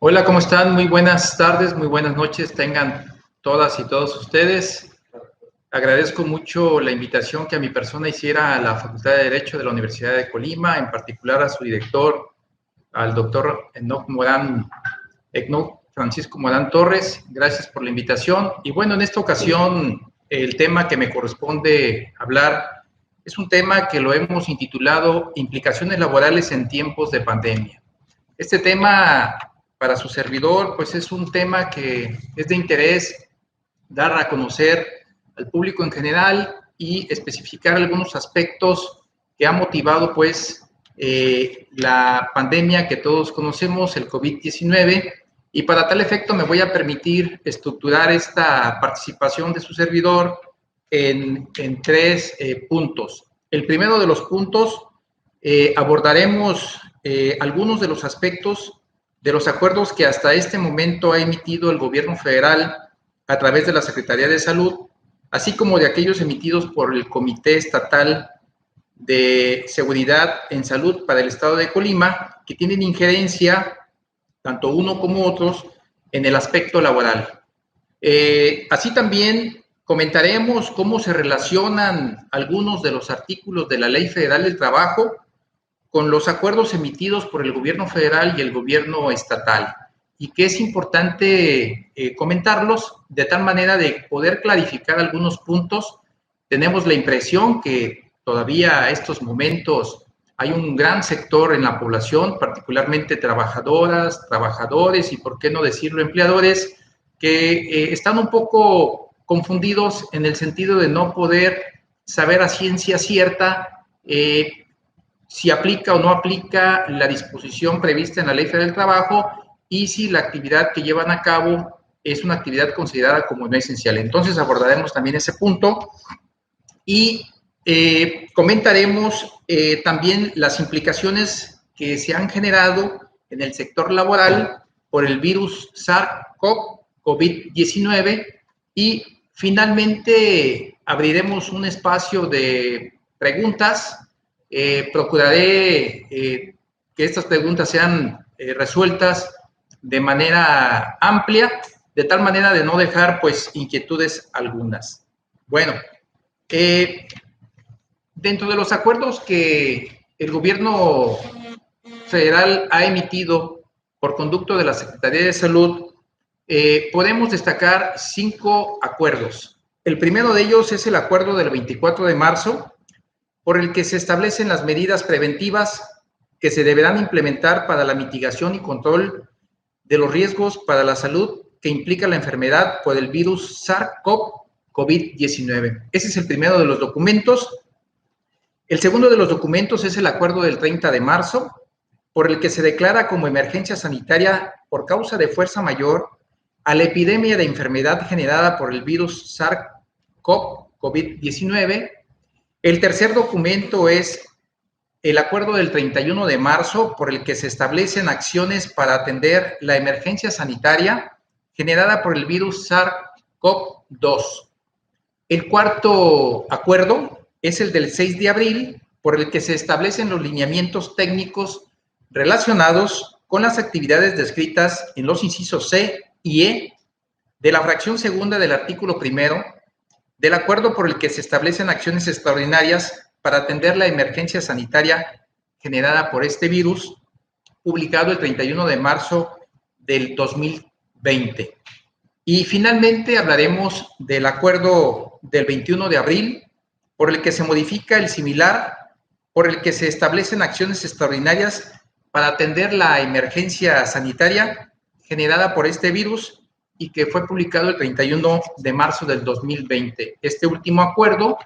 Hola, ¿cómo están? Muy buenas tardes, muy buenas noches tengan todas y todos ustedes. Agradezco mucho la invitación que a mi persona hiciera a la Facultad de Derecho de la Universidad de Colima, en particular a su director, al doctor Enoc Francisco Morán Torres. Gracias por la invitación. Y bueno, en esta ocasión el tema que me corresponde hablar es un tema que lo hemos intitulado Implicaciones laborales en tiempos de pandemia. Este tema para su servidor, pues es un tema que es de interés dar a conocer al público en general y especificar algunos aspectos que ha motivado, pues, la pandemia que todos conocemos, el COVID-19, y para tal efecto me voy a permitir estructurar esta participación de su servidor en tres puntos. El primero de los puntos, abordaremos algunos de los aspectos de los acuerdos que hasta este momento ha emitido el gobierno federal a través de la Secretaría de Salud, así como de aquellos emitidos por el Comité Estatal de Seguridad en Salud para el Estado de Colima, que tienen injerencia, tanto uno como otros, en el aspecto laboral. Así también comentaremos cómo se relacionan algunos de los artículos de la Ley Federal del Trabajo con los acuerdos emitidos por el gobierno federal y el gobierno estatal, y que es importante comentarlos de tal manera de poder clarificar algunos puntos. Tenemos la impresión que todavía a estos momentos hay un gran sector en la población, particularmente trabajadoras, trabajadores y, por qué no decirlo, empleadores, que están un poco confundidos en el sentido de no poder saber a ciencia cierta si aplica o no aplica la disposición prevista en la Ley Federal del Trabajo y si la actividad que llevan a cabo es una actividad considerada como no esencial. Entonces abordaremos también ese punto y comentaremos también las implicaciones que se han generado en el sector laboral por el virus SARS-CoV-19 y finalmente abriremos un espacio de preguntas. Procuraré que estas preguntas sean resueltas de manera amplia, de tal manera de no dejar, pues, inquietudes algunas. Bueno, dentro de los acuerdos que el gobierno federal ha emitido por conducto de la Secretaría de Salud, podemos destacar 5 acuerdos. El primero de ellos es el acuerdo del 24 de marzo, por el que se establecen las medidas preventivas que se deberán implementar para la mitigación y control de los riesgos para la salud que implica la enfermedad por el virus SARS-CoV-19. Ese es el primero de los documentos. El segundo de los documentos es el acuerdo del 30 de marzo, por el que se declara como emergencia sanitaria por causa de fuerza mayor a la epidemia de enfermedad generada por el virus SARS-CoV-19. El tercer documento es el acuerdo del 31 de marzo por el que se establecen acciones para atender la emergencia sanitaria generada por el virus SARS-CoV-2. El cuarto acuerdo es el del 6 de abril por el que se establecen los lineamientos técnicos relacionados con las actividades descritas en los incisos C y E de la fracción segunda del artículo primero del acuerdo por el que se establecen acciones extraordinarias para atender la emergencia sanitaria generada por este virus, publicado el 31 de marzo del 2020. Y finalmente hablaremos del acuerdo del 21 de abril, por el que se modifica el similar, por el que se establecen acciones extraordinarias para atender la emergencia sanitaria generada por este virus, y que fue publicado el 31 de marzo del 2020. Este último acuerdo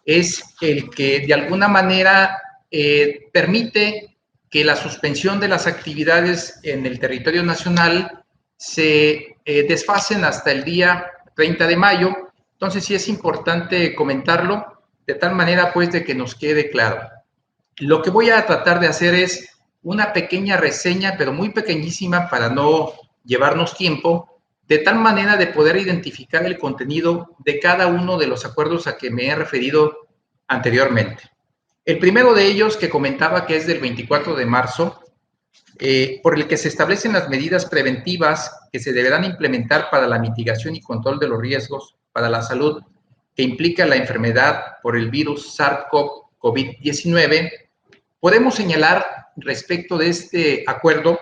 es el que de alguna manera permite que la suspensión de las actividades en el territorio nacional se desfasen hasta el día 30 de mayo. Entonces sí es importante comentarlo de tal manera, pues, de que nos quede claro. Lo que voy a tratar de hacer es una pequeña reseña, pero muy pequeñísima para no llevarnos tiempo, de tal manera de poder identificar el contenido de cada uno de los acuerdos a que me he referido anteriormente. El primero de ellos, que comentaba que es del 24 de marzo, por el que se establecen las medidas preventivas que se deberán implementar para la mitigación y control de los riesgos para la salud que implica la enfermedad por el virus SARS-CoV-19, podemos señalar respecto de este acuerdo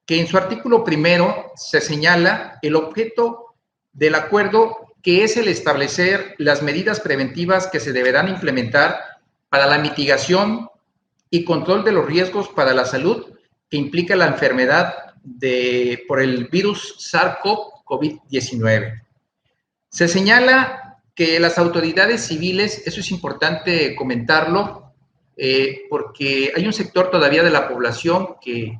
que en su artículo primero se señala el objeto del acuerdo, que es el establecer las medidas preventivas que se deberán implementar para la mitigación y control de los riesgos para la salud que implica la enfermedad por el virus SARS-CoV-19. Se señala que las autoridades civiles, eso es importante comentarlo, porque hay un sector todavía de la población que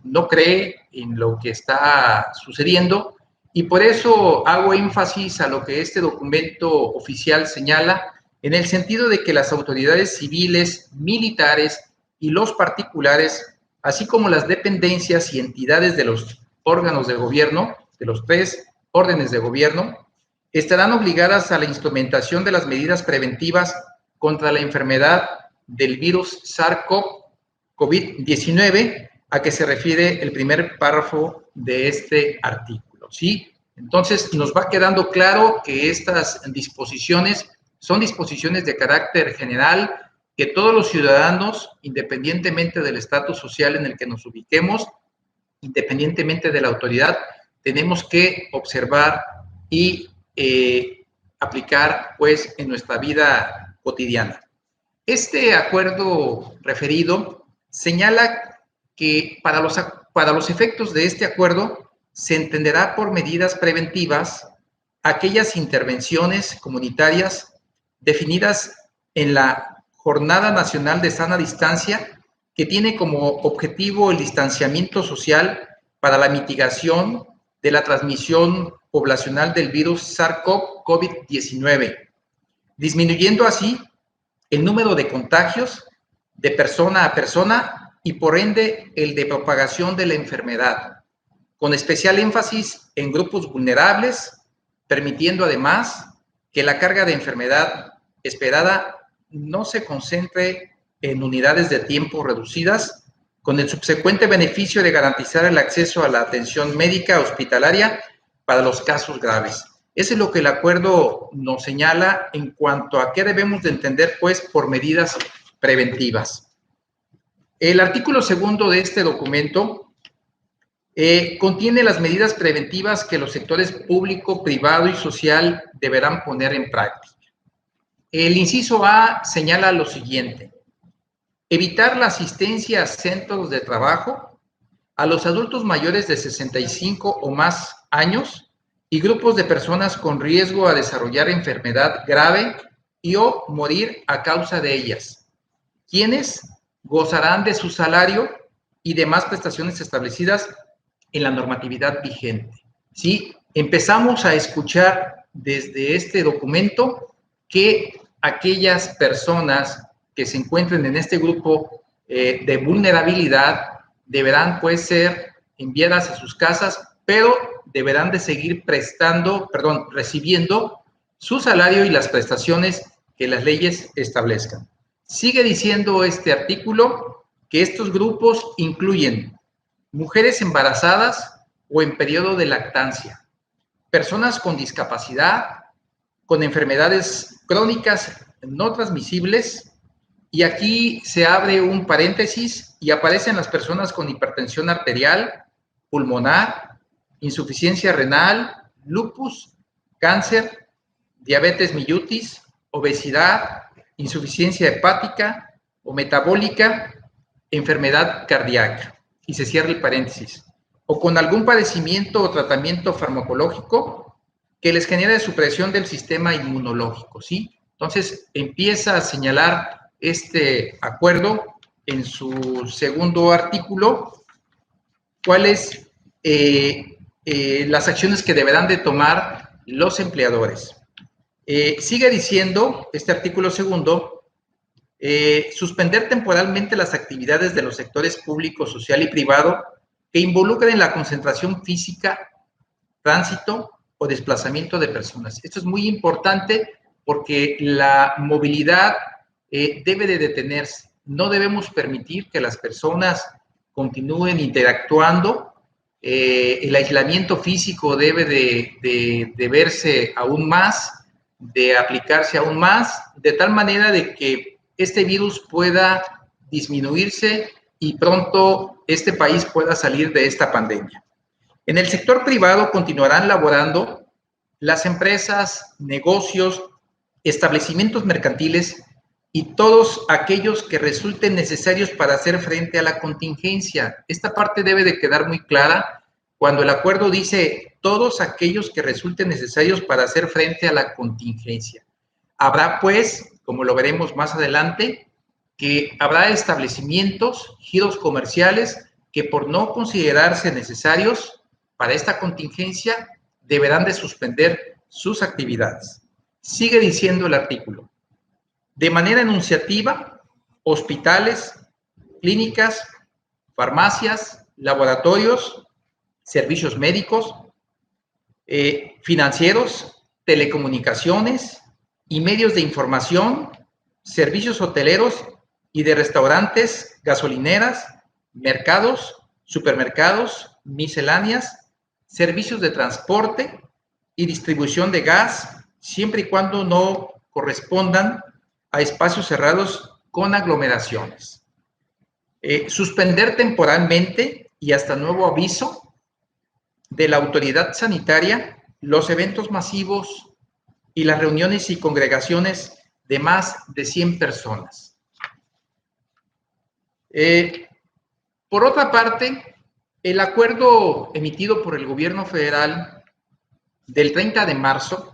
no cree en lo que está sucediendo, y por eso hago énfasis a lo que este documento oficial señala, en el sentido de que las autoridades civiles, militares y los particulares, así como las dependencias y entidades de los órganos de gobierno, de los 3 órdenes de gobierno, estarán obligadas a la instrumentación de las medidas preventivas contra la enfermedad del virus SARS-CoV-19, a que se refiere el primer párrafo de este artículo, ¿sí? Entonces, nos va quedando claro que estas disposiciones son disposiciones de carácter general, que todos los ciudadanos, independientemente del estatus social en el que nos ubiquemos, independientemente de la autoridad, tenemos que observar y aplicar, pues, en nuestra vida cotidiana. Este acuerdo referido señala que para los efectos de este acuerdo se entenderá por medidas preventivas aquellas intervenciones comunitarias definidas en la Jornada Nacional de Sana Distancia, que tiene como objetivo el distanciamiento social para la mitigación de la transmisión poblacional del virus SARS-CoV-19, disminuyendo así el número de contagios de persona a persona y por ende el de propagación de la enfermedad, con especial énfasis en grupos vulnerables, permitiendo además que la carga de enfermedad esperada no se concentre en unidades de tiempo reducidas, con el subsecuente beneficio de garantizar el acceso a la atención médica hospitalaria para los casos graves. Eso es lo que el acuerdo nos señala en cuanto a qué debemos de entender, pues, por medidas preventivas. El artículo segundo de este documento contiene las medidas preventivas que los sectores público, privado y social deberán poner en práctica. El inciso A señala lo siguiente: evitar la asistencia a centros de trabajo a los adultos mayores de 65 o más años y grupos de personas con riesgo a desarrollar enfermedad grave y o morir a causa de ellas, quienes gozarán de su salario y demás prestaciones establecidas en la normatividad vigente. ¿Sí? Empezamos a escuchar desde este documento que aquellas personas que se encuentren en este grupo de vulnerabilidad deberán, pues, ser enviadas a sus casas, pero deberán de seguir recibiendo su salario y las prestaciones que las leyes establezcan. Sigue diciendo este artículo que estos grupos incluyen mujeres embarazadas o en periodo de lactancia, personas con discapacidad, con enfermedades crónicas no transmisibles, y aquí se abre un paréntesis y aparecen las personas con hipertensión arterial, pulmonar, insuficiencia renal, lupus, cáncer, diabetes mellitus, obesidad, insuficiencia hepática o metabólica, enfermedad cardíaca, y se cierra el paréntesis, o con algún padecimiento o tratamiento farmacológico que les genere supresión del sistema inmunológico, ¿sí? Entonces, empieza a señalar este acuerdo en su segundo artículo cuáles las acciones que deberán de tomar los empleadores. Sigue diciendo este artículo segundo, suspender temporalmente las actividades de los sectores público, social y privado que involucren la concentración física, tránsito o desplazamiento de personas. Esto es muy importante porque la movilidad debe de detenerse. No debemos permitir que las personas continúen interactuando. El aislamiento físico debe de verse aún más, de aplicarse aún más, de tal manera de que este virus pueda disminuirse y pronto este país pueda salir de esta pandemia. En el sector privado continuarán laborando las empresas, negocios, establecimientos mercantiles y todos aquellos que resulten necesarios para hacer frente a la contingencia. Esta parte debe de quedar muy clara cuando el acuerdo dice todos aquellos que resulten necesarios para hacer frente a la contingencia. Habrá, pues, como lo veremos más adelante, que habrá establecimientos, giros comerciales que por no considerarse necesarios para esta contingencia deberán de suspender sus actividades. Sigue diciendo el artículo. De manera enunciativa, hospitales, clínicas, farmacias, laboratorios, servicios médicos, financieros, telecomunicaciones y medios de información, servicios hoteleros y de restaurantes, gasolineras, mercados, supermercados, misceláneas, servicios de transporte y distribución de gas, siempre y cuando no correspondan a espacios cerrados con aglomeraciones. Suspender temporalmente y hasta nuevo aviso de la autoridad sanitaria los eventos masivos y las reuniones y congregaciones de más de 100 personas. Por otra parte, el acuerdo emitido por el gobierno federal del 30 de marzo,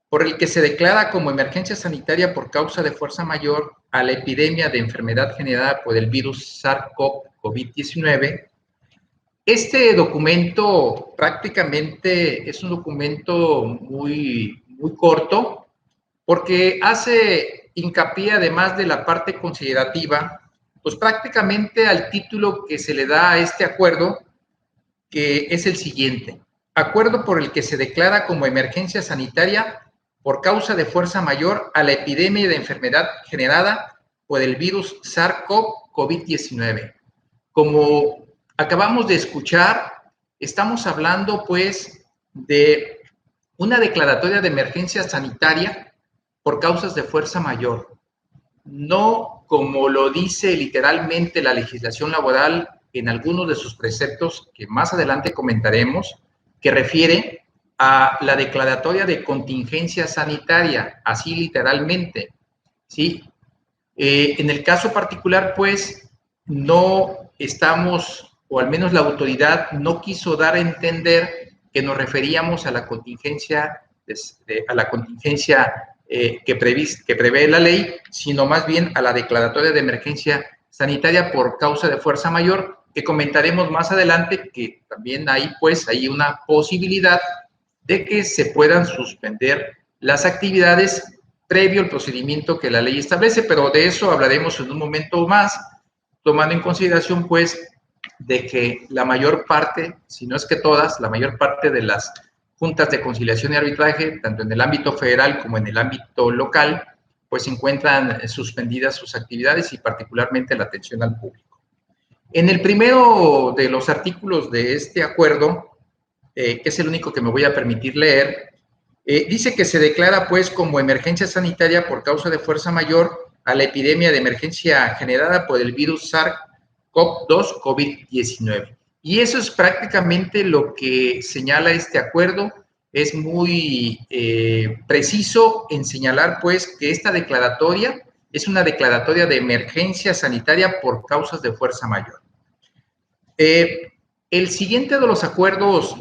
por el que se declara como emergencia sanitaria por causa de fuerza mayor a la epidemia de enfermedad generada por el virus SARS-CoV-19, este documento prácticamente es un documento muy corto, porque hace hincapié, además de la parte considerativa, pues prácticamente al título que se le da a este acuerdo, que es el siguiente: acuerdo por el que se declara como emergencia sanitaria por causa de fuerza mayor a la epidemia de enfermedad generada por el virus SARS-CoV-19. Como acabamos de escuchar, estamos hablando pues de una declaratoria de emergencia sanitaria por causas de fuerza mayor, no como lo dice literalmente la legislación laboral en algunos de sus preceptos que más adelante comentaremos, que refiere a la declaratoria de contingencia sanitaria, así literalmente, ¿sí? En el caso particular, pues, no estamos, o al menos la autoridad no quiso dar a entender que nos referíamos a la contingencia, que prevé la ley, sino más bien a la declaratoria de emergencia sanitaria por causa de fuerza mayor, que comentaremos más adelante, que también hay, pues, hay una posibilidad de que se puedan suspender las actividades previo al procedimiento que la ley establece, pero de eso hablaremos en un momento más, tomando en consideración, pues, de que la mayor parte, si no es que todas, la mayor parte de las juntas de conciliación y arbitraje, tanto en el ámbito federal como en el ámbito local, pues se encuentran suspendidas sus actividades y particularmente la atención al público. En el primero de los artículos de este acuerdo, que es el único que me voy a permitir leer, dice que se declara pues como emergencia sanitaria por causa de fuerza mayor a la epidemia de emergencia generada por el virus SARS-CoV-2 COVID-19. Y eso es prácticamente lo que señala este acuerdo. Es muy preciso en señalar pues que esta declaratoria es una declaratoria de emergencia sanitaria por causas de fuerza mayor. El siguiente de los acuerdos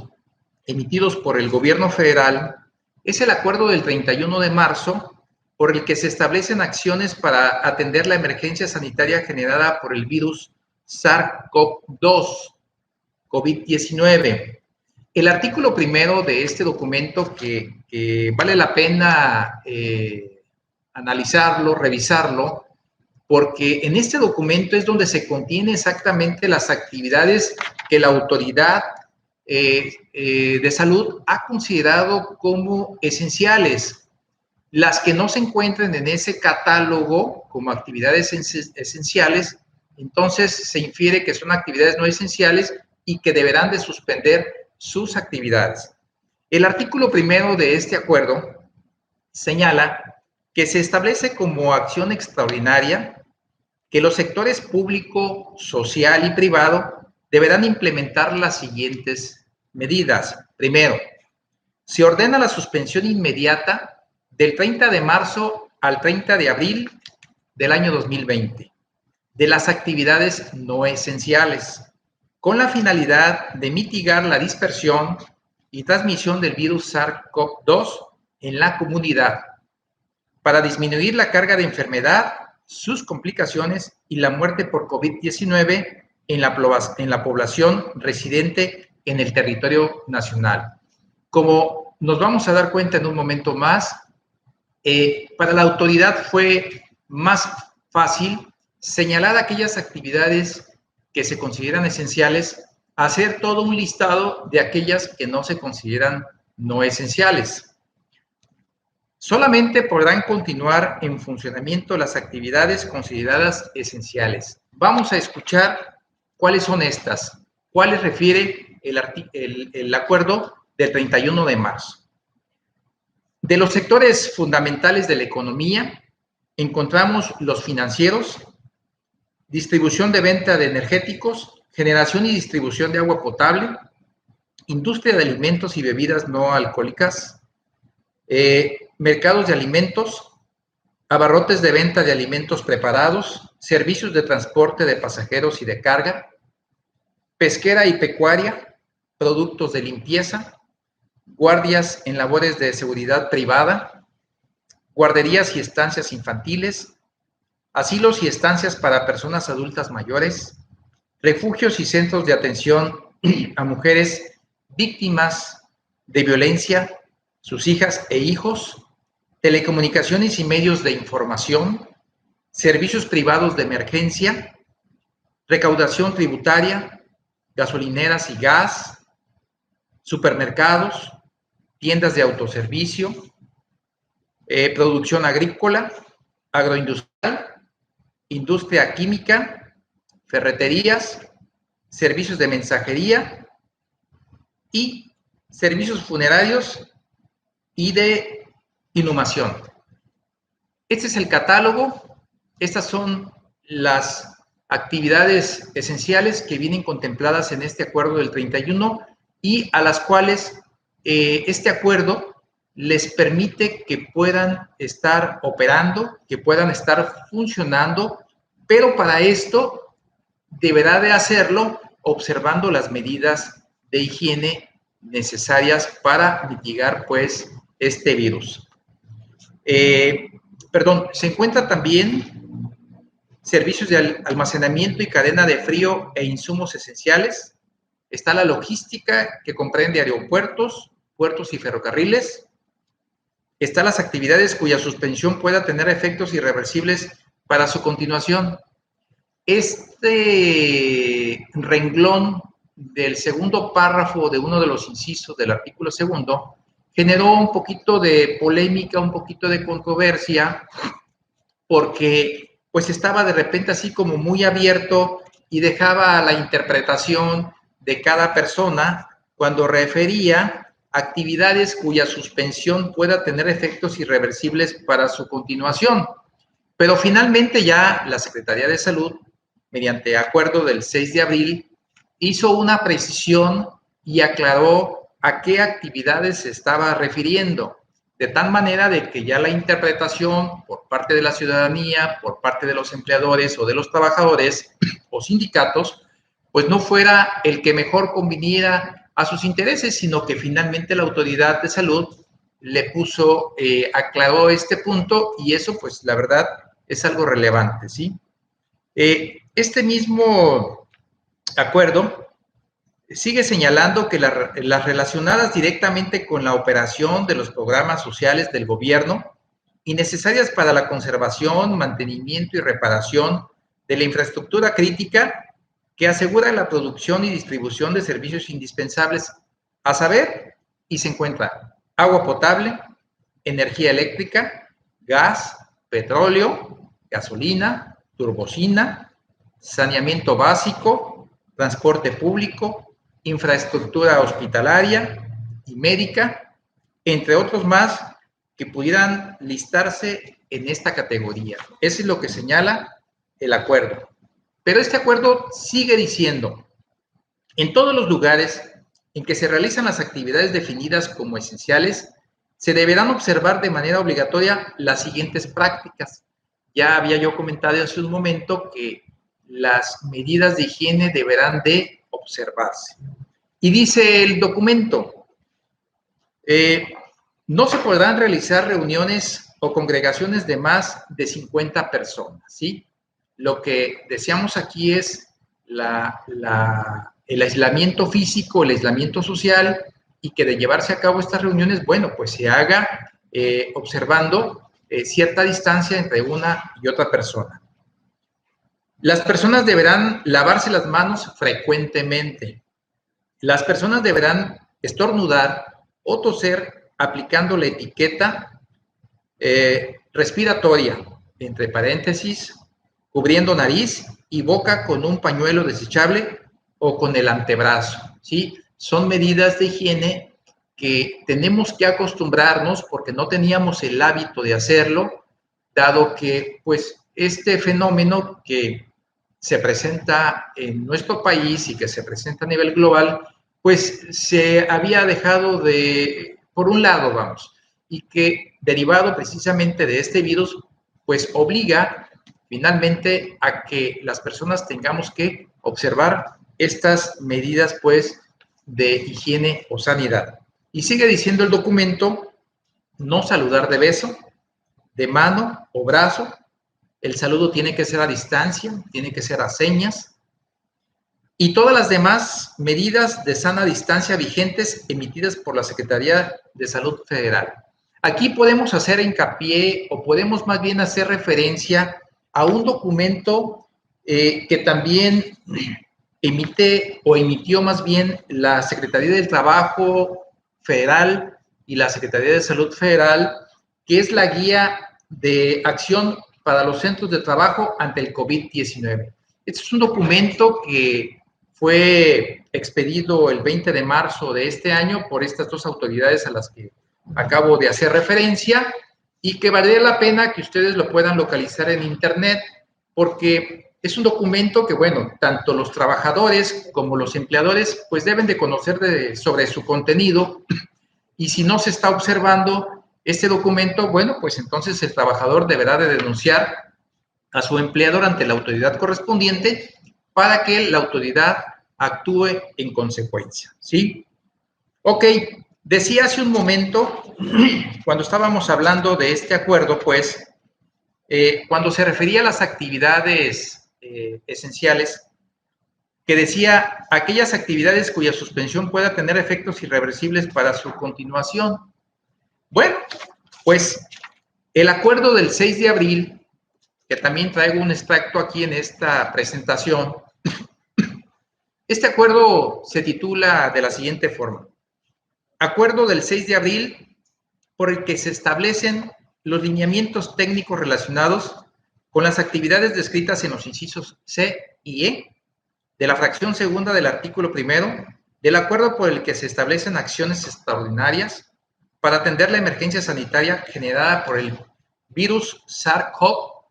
emitidos por el gobierno federal es el acuerdo del 31 de marzo, por el que se establecen acciones para atender la emergencia sanitaria generada por el virus SARS-CoV-2 COVID-19. El artículo primero de este documento, que vale la pena analizarlo, revisarlo, porque en este documento es donde se contiene exactamente las actividades que la autoridad de salud ha considerado como esenciales. Las que no se encuentren en ese catálogo como actividades esenciales, Entonces, se infiere que son actividades no esenciales y que deberán de suspender sus actividades. El artículo primero de este acuerdo señala que se establece como acción extraordinaria que los sectores público, social y privado deberán implementar las siguientes medidas. Primero, se ordena la suspensión inmediata del 30 de marzo al 30 de abril del año 2020 de las actividades no esenciales, con la finalidad de mitigar la dispersión y transmisión del virus SARS-CoV-2 en la comunidad, para disminuir la carga de enfermedad, sus complicaciones y la muerte por COVID-19 en la población residente en el territorio nacional. Como nos vamos a dar cuenta en un momento más, para la autoridad fue más fácil señalar aquellas actividades que se consideran esenciales, hacer todo un listado de aquellas que no se consideran no esenciales. Solamente podrán continuar en funcionamiento las actividades consideradas esenciales. Vamos a escuchar cuáles son estas, cuáles refiere el acuerdo del 31 de marzo. De los sectores fundamentales de la economía, encontramos los financieros, distribución de venta de energéticos, generación y distribución de agua potable, industria de alimentos y bebidas no alcohólicas, mercados de alimentos, abarrotes de venta de alimentos preparados, servicios de transporte de pasajeros y de carga, pesquera y pecuaria, productos de limpieza, guardias en labores de seguridad privada, guarderías y estancias infantiles, asilos y estancias para personas adultas mayores, refugios y centros de atención a mujeres víctimas de violencia, sus hijas e hijos, telecomunicaciones y medios de información, servicios privados de emergencia, recaudación tributaria, gasolineras y gas, supermercados, tiendas de autoservicio, producción agrícola, agroindustrial, industria química, ferreterías, servicios de mensajería y servicios funerarios y de inhumación. Este es el catálogo, estas son las actividades esenciales que vienen contempladas en este acuerdo del 31 y a las cuales este acuerdo les permite que puedan estar operando, que puedan estar funcionando, pero para esto deberá de hacerlo observando las medidas de higiene necesarias para mitigar, pues, este virus. Se encuentra también servicios de almacenamiento y cadena de frío e insumos esenciales. Está la logística, que comprende aeropuertos, puertos y ferrocarriles. Están las actividades cuya suspensión pueda tener efectos irreversibles para su continuación. Este renglón del segundo párrafo de uno de los incisos del artículo segundo generó un poquito de polémica, un poquito de controversia, porque pues estaba de repente así como muy abierto y dejaba a la interpretación de cada persona cuando refería actividades cuya suspensión pueda tener efectos irreversibles para su continuación. Pero finalmente ya la Secretaría de Salud, mediante acuerdo del 6 de abril, hizo una precisión y aclaró a qué actividades se estaba refiriendo, de tal manera de que ya la interpretación por parte de la ciudadanía, por parte de los empleadores o de los trabajadores o sindicatos, pues no fuera el que mejor conviniera a sus intereses, sino que finalmente la autoridad de salud le puso, aclaró este punto, y eso, pues, la verdad, es algo relevante, ¿sí? Este mismo acuerdo sigue señalando que las relacionadas directamente con la operación de los programas sociales del gobierno y necesarias para la conservación, mantenimiento y reparación de la infraestructura crítica que asegura la producción y distribución de servicios indispensables, a saber, y se encuentra agua potable, energía eléctrica, gas, petróleo, gasolina, turbocina, saneamiento básico, transporte público, infraestructura hospitalaria y médica, entre otros más que pudieran listarse en esta categoría. Eso es lo que señala el acuerdo. Pero este acuerdo sigue diciendo, en todos los lugares en que se realizan las actividades definidas como esenciales, se deberán observar de manera obligatoria las siguientes prácticas. Ya había yo comentado hace un momento que las medidas de higiene deberán de observarse. Y dice el documento, no se podrán realizar reuniones o congregaciones de más de 50 personas, ¿sí? Lo que deseamos aquí es el aislamiento físico, el aislamiento social, y que de llevarse a cabo estas reuniones, bueno, pues se haga observando cierta distancia entre una y otra persona. Las personas deberán lavarse las manos frecuentemente. Las personas deberán estornudar o toser aplicando la etiqueta respiratoria, entre paréntesis, cubriendo nariz y boca con un pañuelo desechable o con el antebrazo, ¿sí? Son medidas de higiene que tenemos que acostumbrarnos porque no teníamos el hábito de hacerlo, dado que, pues, este fenómeno que se presenta en nuestro país y que se presenta a nivel global, pues se había dejado de, por un lado, vamos, y que derivado precisamente de este virus, pues obliga finalmente a que las personas tengamos que observar estas medidas, pues, de higiene o sanidad. Y sigue diciendo el documento, no saludar de beso, de mano o brazo. El saludo tiene que ser a distancia, tiene que ser a señas. Y todas las demás medidas de sana distancia vigentes emitidas por la Secretaría de Salud Federal. Aquí podemos hacer hincapié o podemos más bien hacer referencia a un documento que también emitió más bien la Secretaría del Trabajo Federal y la Secretaría de Salud Federal, que es la guía de acción para los centros de trabajo ante el COVID-19. Este es un documento que fue expedido el 20 de marzo de este año por estas dos autoridades a las que acabo de hacer referencia y que valdría la pena que ustedes lo puedan localizar en internet porque es un documento que, bueno, tanto los trabajadores como los empleadores pues deben de conocer sobre su contenido y si no se está observando este documento, bueno, pues entonces el trabajador deberá de denunciar a su empleador ante la autoridad correspondiente para que la autoridad actúe en consecuencia, ¿sí? Ok, decía hace un momento, cuando estábamos hablando de este acuerdo, pues, cuando se refería a las actividades esenciales, que decía aquellas actividades cuya suspensión pueda tener efectos irreversibles para su continuación. Bueno, pues el acuerdo del 6 de abril, que también traigo un extracto aquí en esta presentación, este acuerdo se titula de la siguiente forma: Acuerdo del 6 de abril por el que se establecen los lineamientos técnicos relacionados con las actividades descritas en los incisos C y E de la fracción segunda del artículo primero del acuerdo por el que se establecen acciones extraordinarias para atender la emergencia sanitaria generada por el virus SARS-CoV,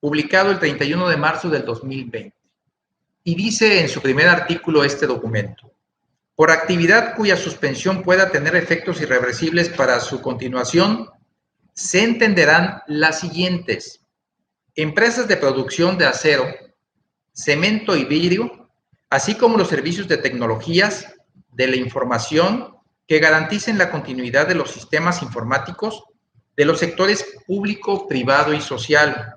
publicado el 31 de marzo del 2020. Y dice en su primer artículo este documento: por actividad cuya suspensión pueda tener efectos irreversibles para su continuación, se entenderán las siguientes: empresas de producción de acero, cemento y vidrio, así como los servicios de tecnologías de la información que garanticen la continuidad de los sistemas informáticos de los sectores público, privado y social.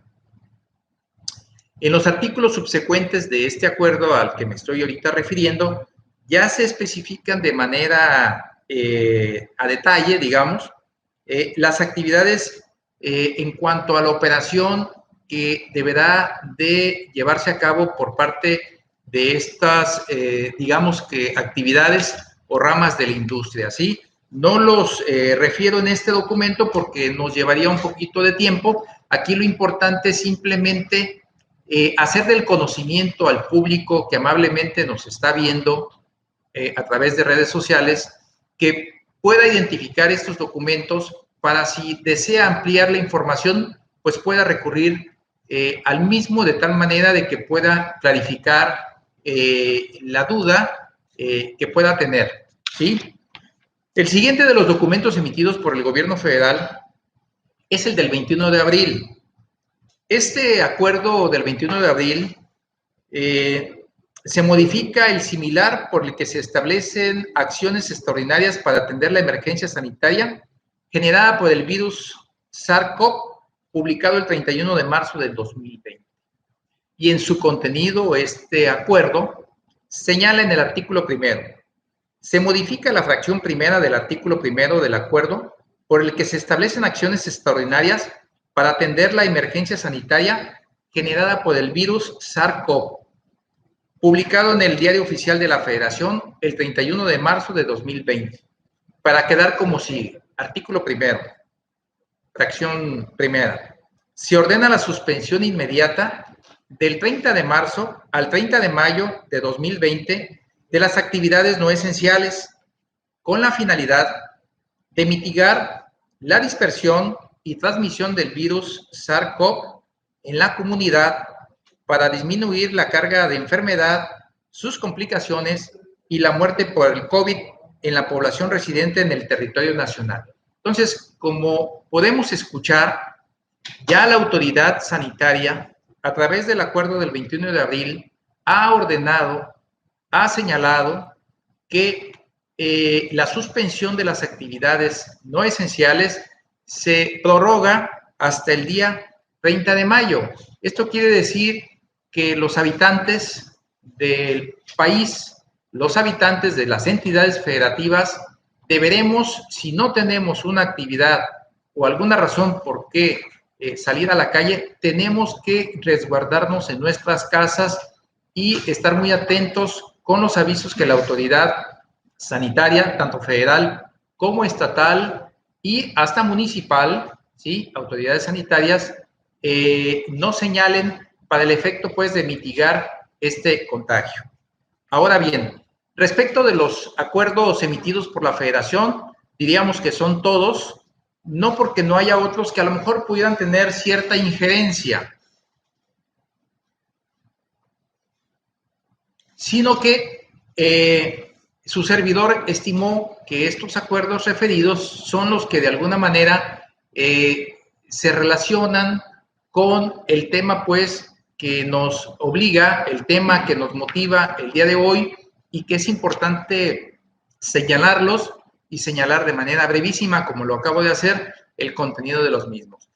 En los artículos subsecuentes de este acuerdo al que me estoy ahorita refiriendo, ya se especifican de manera a detalle, digamos, las actividades en cuanto a la operación que deberá de llevarse a cabo por parte de estas, digamos que actividades o ramas de la industria, ¿sí? No los refiero en este documento porque nos llevaría un poquito de tiempo. Aquí lo importante es simplemente hacer del conocimiento al público que amablemente nos está viendo a través de redes sociales, que pueda identificar estos documentos para, si desea ampliar la información, pues pueda recurrir al mismo, de tal manera de que pueda clarificar la duda que pueda tener, ¿sí? El siguiente de los documentos emitidos por el gobierno federal es el del 21 de abril. Este acuerdo del 21 de abril se modifica el similar por el que se establecen acciones extraordinarias para atender la emergencia sanitaria generada por el virus SARS-CoV, publicado el 31 de marzo del 2020. Y en su contenido, este acuerdo señala en el artículo primero: se modifica la fracción primera del artículo primero del acuerdo por el que se establecen acciones extraordinarias para atender la emergencia sanitaria generada por el virus SARS-CoV, publicado en el Diario Oficial de la Federación el 31 de marzo de 2020, para quedar como sigue. Artículo primero, fracción primera. Se ordena la suspensión inmediata del 30 de marzo al 30 de mayo de 2020 de las actividades no esenciales, con la finalidad de mitigar la dispersión y transmisión del virus SARS-CoV en la comunidad, para disminuir la carga de enfermedad, sus complicaciones y la muerte por el COVID en la población residente en el territorio nacional. Entonces, como podemos escuchar, ya la autoridad sanitaria, a través del acuerdo del 21 de abril, ha ordenado, ha señalado que la suspensión de las actividades no esenciales se prorroga hasta el día 30 de mayo. Esto quiere decir que los habitantes del país, los habitantes de las entidades federativas, deberemos, si no tenemos una actividad o alguna razón por qué salir a la calle, tenemos que resguardarnos en nuestras casas y estar muy atentos con los avisos que la autoridad sanitaria, tanto federal como estatal y hasta municipal, ¿sí?, autoridades sanitarias, nos señalen para el efecto, pues, de mitigar este contagio. Ahora bien, respecto de los acuerdos emitidos por la Federación, diríamos que son todos, no porque no haya otros que a lo mejor pudieran tener cierta injerencia, sino que su servidor estimó que estos acuerdos referidos son los que de alguna manera se relacionan con el tema, pues, que nos obliga, el tema que nos motiva el día de hoy, y que es importante señalarlos y señalar de manera brevísima, como lo acabo de hacer, el contenido de los mismos.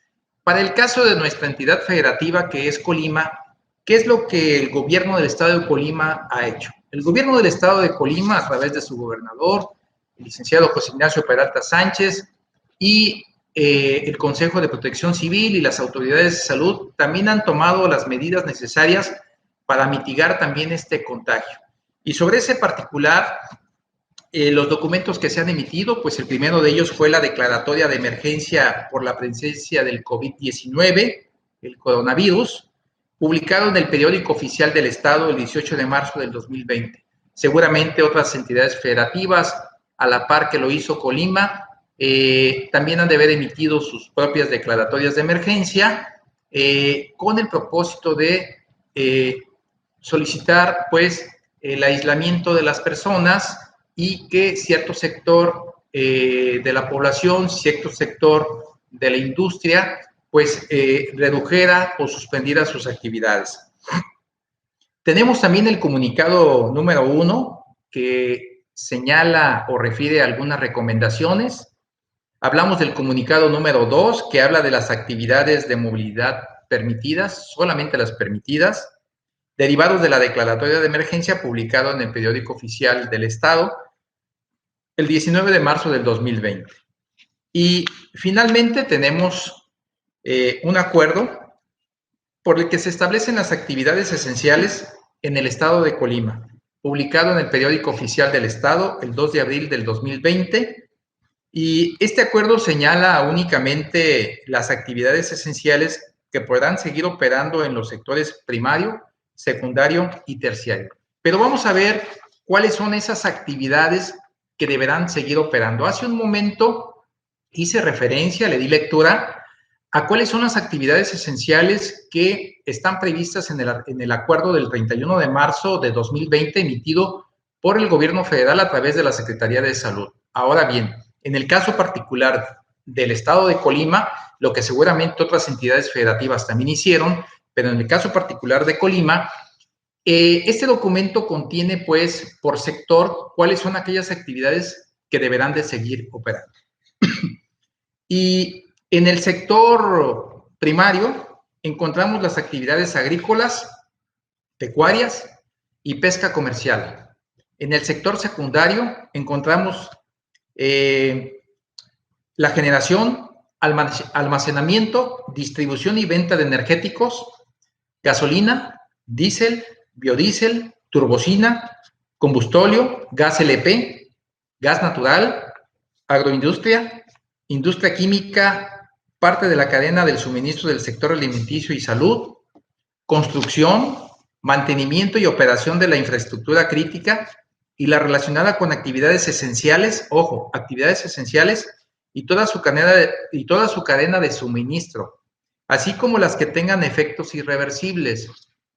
Para el caso de nuestra entidad federativa, que es Colima, ¿qué es lo que el gobierno del estado de Colima ha hecho? El gobierno del estado de Colima, a través de su gobernador, el licenciado José Ignacio Peralta Sánchez, y el Consejo de Protección Civil y las autoridades de salud, también han tomado las medidas necesarias para mitigar también este contagio. Y sobre ese particular, los documentos que se han emitido, pues el primero de ellos fue la declaratoria de emergencia por la presencia del COVID-19, el coronavirus, publicado en el periódico oficial del Estado el 18 de marzo del 2020. Seguramente otras entidades federativas, a la par que lo hizo Colima, también han de haber emitido sus propias declaratorias de emergencia con el propósito de solicitar, pues, el aislamiento de las personas y que cierto sector de la población, cierto sector de la industria, pues redujera o suspendiera sus actividades. Tenemos también el comunicado número 1, que señala o refiere a algunas recomendaciones. Hablamos del comunicado número 2, que habla de las actividades de movilidad permitidas, solamente las permitidas, derivados de la declaratoria de emergencia publicado en el periódico oficial del Estado el 19 de marzo del 2020. Y finalmente tenemos un acuerdo por el que se establecen las actividades esenciales en el Estado de Colima, publicado en el periódico oficial del Estado el 2 de abril del 2020. Y este acuerdo señala únicamente las actividades esenciales que podrán seguir operando en los sectores primario, secundario y terciario. Pero vamos a ver cuáles son esas actividades que deberán seguir operando. Hace un momento hice referencia, le di lectura a cuáles son las actividades esenciales que están previstas en el acuerdo del 31 de marzo de 2020 emitido por el gobierno federal a través de la Secretaría de Salud. Ahora bien, en el caso particular del estado de Colima, lo que seguramente otras entidades federativas también hicieron, pero en el caso particular de Colima, este documento contiene, pues, por sector, cuáles son aquellas actividades que deberán de seguir operando. Y en el sector primario encontramos las actividades agrícolas, pecuarias y pesca comercial. En el sector secundario encontramos la generación, almacenamiento, distribución y venta de energéticos, gasolina, diésel, biodiesel, turbocina, combustóleo, gas LP, gas natural, agroindustria, industria química, parte de la cadena del suministro del sector alimenticio y salud, construcción, mantenimiento y operación de la infraestructura crítica y la relacionada con actividades esenciales, ojo, actividades esenciales y toda su cadena de suministro, así como las que tengan efectos irreversibles.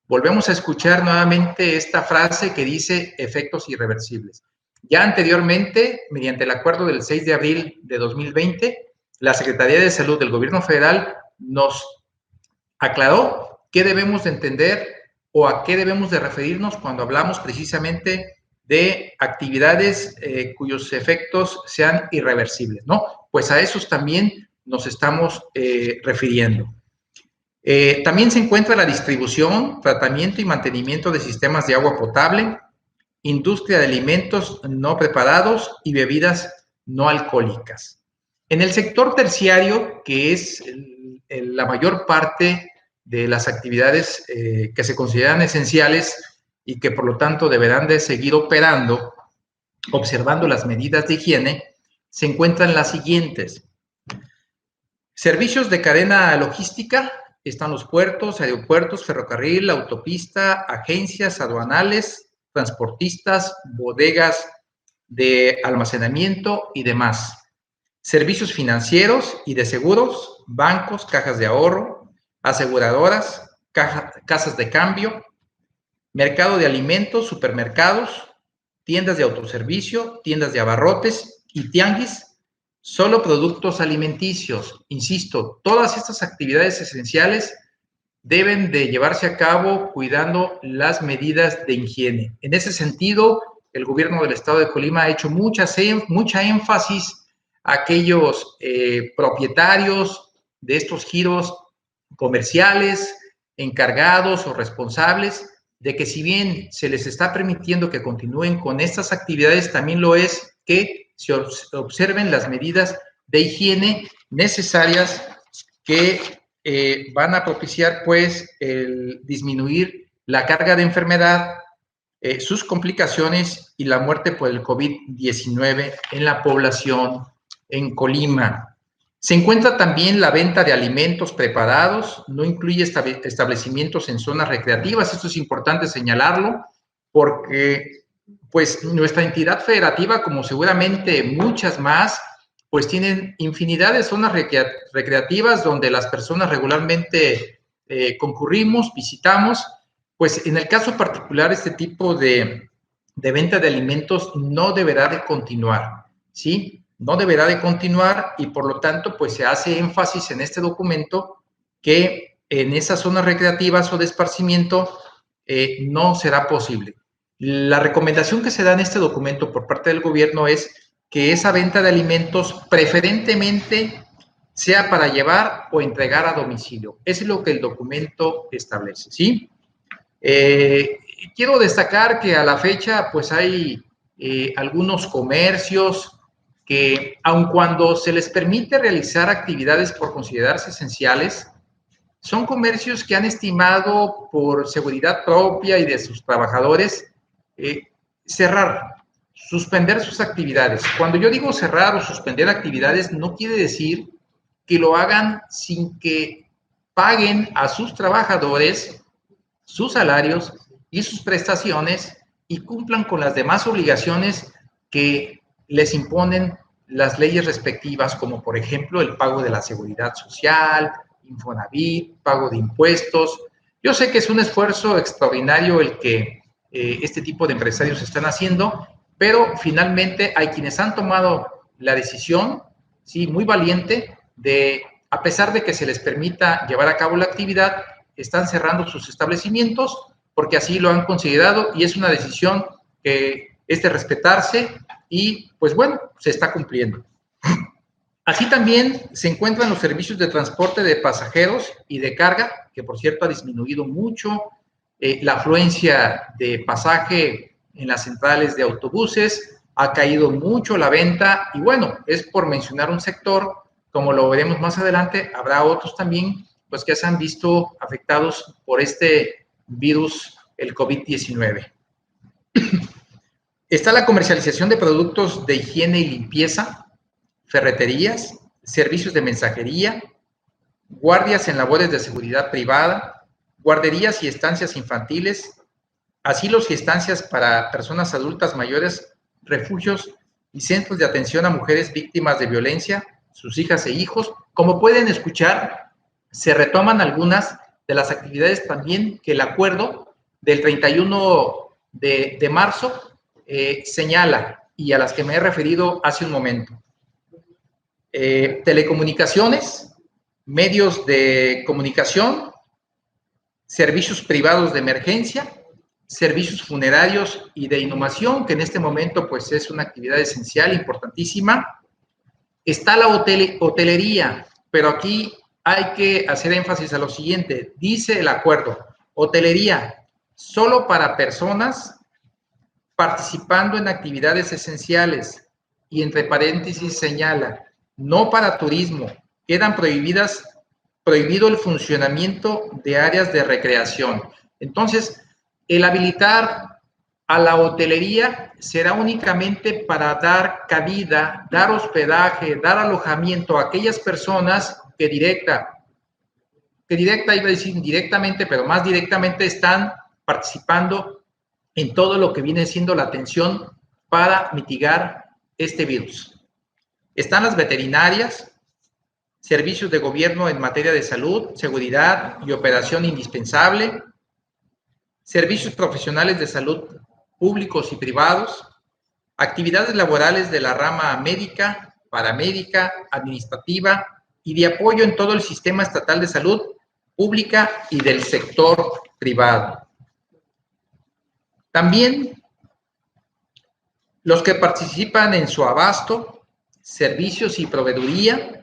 Volvemos a escuchar nuevamente esta frase que dice efectos irreversibles. Ya anteriormente, mediante el acuerdo del 6 de abril de 2020, la Secretaría de Salud del Gobierno Federal nos aclaró qué debemos de entender o a qué debemos de referirnos cuando hablamos precisamente de actividades cuyos efectos sean irreversibles, ¿no? Pues a esos también nos estamos refiriendo. También se encuentra la distribución, tratamiento y mantenimiento de sistemas de agua potable, industria de alimentos no preparados y bebidas no alcohólicas. En el sector terciario, que es la mayor parte de las actividades que se consideran esenciales y que por lo tanto deberán de seguir operando, observando las medidas de higiene, se encuentran las siguientes. Servicios de cadena logística, están los puertos, aeropuertos, ferrocarril, autopista, agencias aduanales, transportistas, bodegas de almacenamiento y demás. Servicios financieros y de seguros, bancos, cajas de ahorro, aseguradoras, casas de cambio, mercado de alimentos, supermercados, tiendas de autoservicio, tiendas de abarrotes y tianguis, solo productos alimenticios. Insisto, todas estas actividades esenciales deben de llevarse a cabo cuidando las medidas de higiene. En ese sentido, el gobierno del estado de Colima ha hecho mucha énfasis a aquellos propietarios de estos giros comerciales, encargados o responsables, de que si bien se les está permitiendo que continúen con estas actividades, también lo es que se observen las medidas de higiene necesarias que van a propiciar, pues, el disminuir la carga de enfermedad, sus complicaciones y la muerte por el COVID-19 en la población en Colima. Se encuentra también la venta de alimentos preparados, no incluye establecimientos en zonas recreativas. Esto es importante señalarlo porque, pues, nuestra entidad federativa, como seguramente muchas más, pues tienen infinidad de zonas recreativas donde las personas regularmente concurrimos, visitamos. Pues en el caso particular, este tipo de venta de alimentos no deberá de continuar, ¿sí? No deberá de continuar y por lo tanto, pues se hace énfasis en este documento que en esas zonas recreativas o de esparcimiento no será posible. La recomendación que se da en este documento por parte del gobierno es que esa venta de alimentos preferentemente sea para llevar o entregar a domicilio. Eso es lo que el documento establece, ¿sí? Quiero destacar que a la fecha, pues hay algunos comercios que, aun cuando se les permite realizar actividades por considerarse esenciales, son comercios que han estimado por seguridad propia y de sus trabajadores cerrar, suspender sus actividades. Cuando yo digo cerrar o suspender actividades, no quiere decir que lo hagan sin que paguen a sus trabajadores sus salarios y sus prestaciones y cumplan con las demás obligaciones que les imponen las leyes respectivas, como por ejemplo el pago de la seguridad social, Infonavit, pago de impuestos. Yo sé que es un esfuerzo extraordinario el que este tipo de empresarios están haciendo, pero finalmente hay quienes han tomado la decisión, sí, muy valiente, de, a pesar de que se les permita llevar a cabo la actividad, están cerrando sus establecimientos porque así lo han considerado y es una decisión que es de respetarse y, pues bueno, se está cumpliendo. Así también se encuentran los servicios de transporte de pasajeros y de carga, que por cierto ha disminuido mucho la afluencia de pasaje en las centrales de autobuses, ha caído mucho la venta y bueno, es por mencionar un sector, como lo veremos más adelante, habrá otros también pues que se han visto afectados por este virus, el COVID-19. Está la comercialización de productos de higiene y limpieza, ferreterías, servicios de mensajería, guardias en labores de seguridad privada, guarderías y estancias infantiles, asilos y estancias para personas adultas mayores, refugios y centros de atención a mujeres víctimas de violencia, sus hijas e hijos. Como pueden escuchar, se retoman algunas de las actividades también que el acuerdo del 31 de marzo señala y a las que me he referido hace un momento. Telecomunicaciones, medios de comunicación, servicios privados de emergencia, servicios funerarios y de inhumación, que en este momento pues es una actividad esencial, importantísima. Está la hotelería, pero aquí hay que hacer énfasis a lo siguiente. Dice el acuerdo, hotelería solo para personas participando en actividades esenciales y entre paréntesis señala, no para turismo, quedan prohibido el funcionamiento de áreas de recreación. Entonces, el habilitar a la hotelería será únicamente para dar cabida, dar hospedaje, dar alojamiento a aquellas personas que directa iba a decir indirectamente, pero más directamente están participando en todo lo que viene siendo la atención para mitigar este virus. Están las veterinarias, servicios de gobierno en materia de salud, seguridad y operación indispensable, servicios profesionales de salud públicos y privados, actividades laborales de la rama médica, paramédica, administrativa y de apoyo en todo el sistema estatal de salud pública y del sector privado. También los que participan en su abasto, servicios y proveeduría,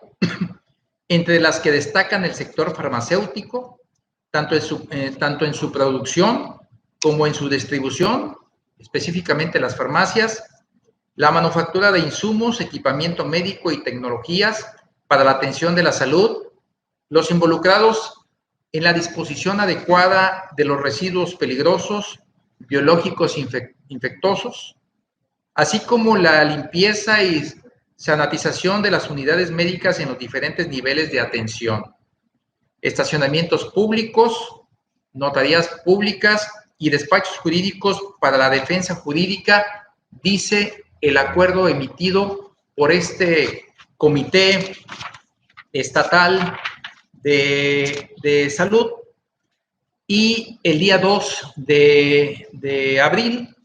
entre las que destacan el sector farmacéutico, tanto en su producción como en su distribución, específicamente las farmacias, la manufactura de insumos, equipamiento médico y tecnologías para la atención de la salud, los involucrados en la disposición adecuada de los residuos peligrosos, biológicos infectosos, así como la limpieza y sanitización de las unidades médicas en los diferentes niveles de atención, estacionamientos públicos, notarías públicas y despachos jurídicos para la defensa jurídica, dice el acuerdo emitido por este Comité Estatal de Salud, y el día 2 de abril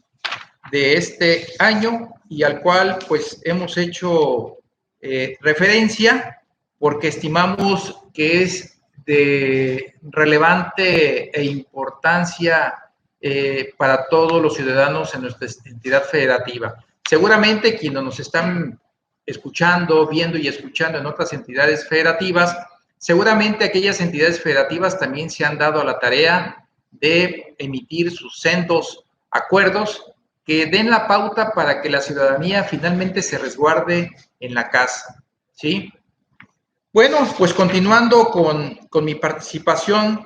de este año, y al cual pues hemos hecho referencia porque estimamos que es de relevante e importancia para todos los ciudadanos en nuestra entidad federativa. Seguramente quienes nos están escuchando, viendo y escuchando en otras entidades federativas, seguramente aquellas entidades federativas también se han dado a la tarea de emitir sus sendos acuerdos que den la pauta para que la ciudadanía finalmente se resguarde en la casa, ¿sí? Bueno, pues continuando con mi participación,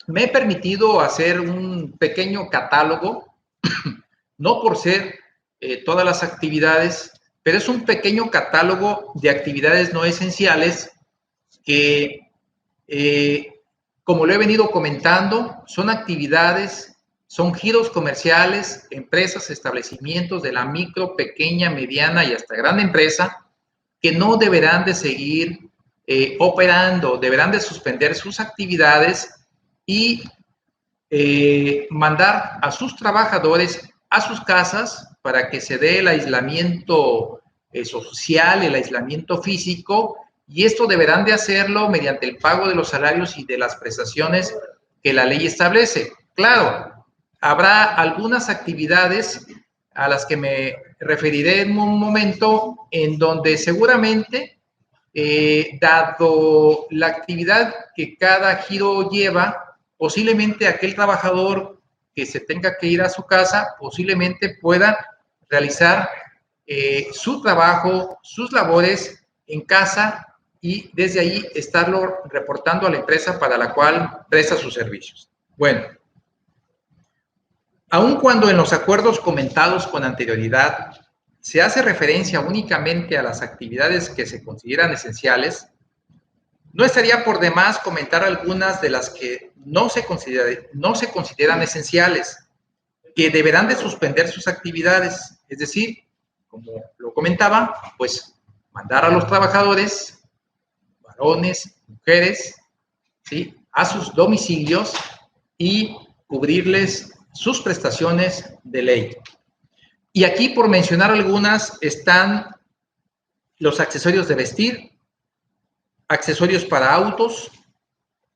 me he permitido hacer un pequeño catálogo, no por ser todas las actividades, pero es un pequeño catálogo de actividades no esenciales que Como lo he venido comentando, son actividades, son giros comerciales, empresas, establecimientos de la micro, pequeña, mediana y hasta gran empresa que no deberán de seguir operando, deberán de suspender sus actividades y mandar a sus trabajadores a sus casas para que se dé el aislamiento social, el aislamiento físico, y esto deberán de hacerlo mediante el pago de los salarios y de las prestaciones que la ley establece. Claro, habrá algunas actividades a las que me referiré en un momento en donde seguramente, dado la actividad que cada giro lleva, posiblemente aquel trabajador que se tenga que ir a su casa, posiblemente pueda realizar su trabajo, sus labores en casa y desde ahí estarlo reportando a la empresa para la cual presta sus servicios. Bueno, aun cuando en los acuerdos comentados con anterioridad se hace referencia únicamente a las actividades que se consideran esenciales, no estaría por demás comentar algunas de las que no se consideran esenciales, que deberán de suspender sus actividades. Es decir, como lo comentaba, pues mandar a los trabajadores, varones, mujeres, ¿sí?, a sus domicilios y cubrirles sus prestaciones de ley. Y aquí, por mencionar algunas, están los accesorios de vestir, accesorios para autos,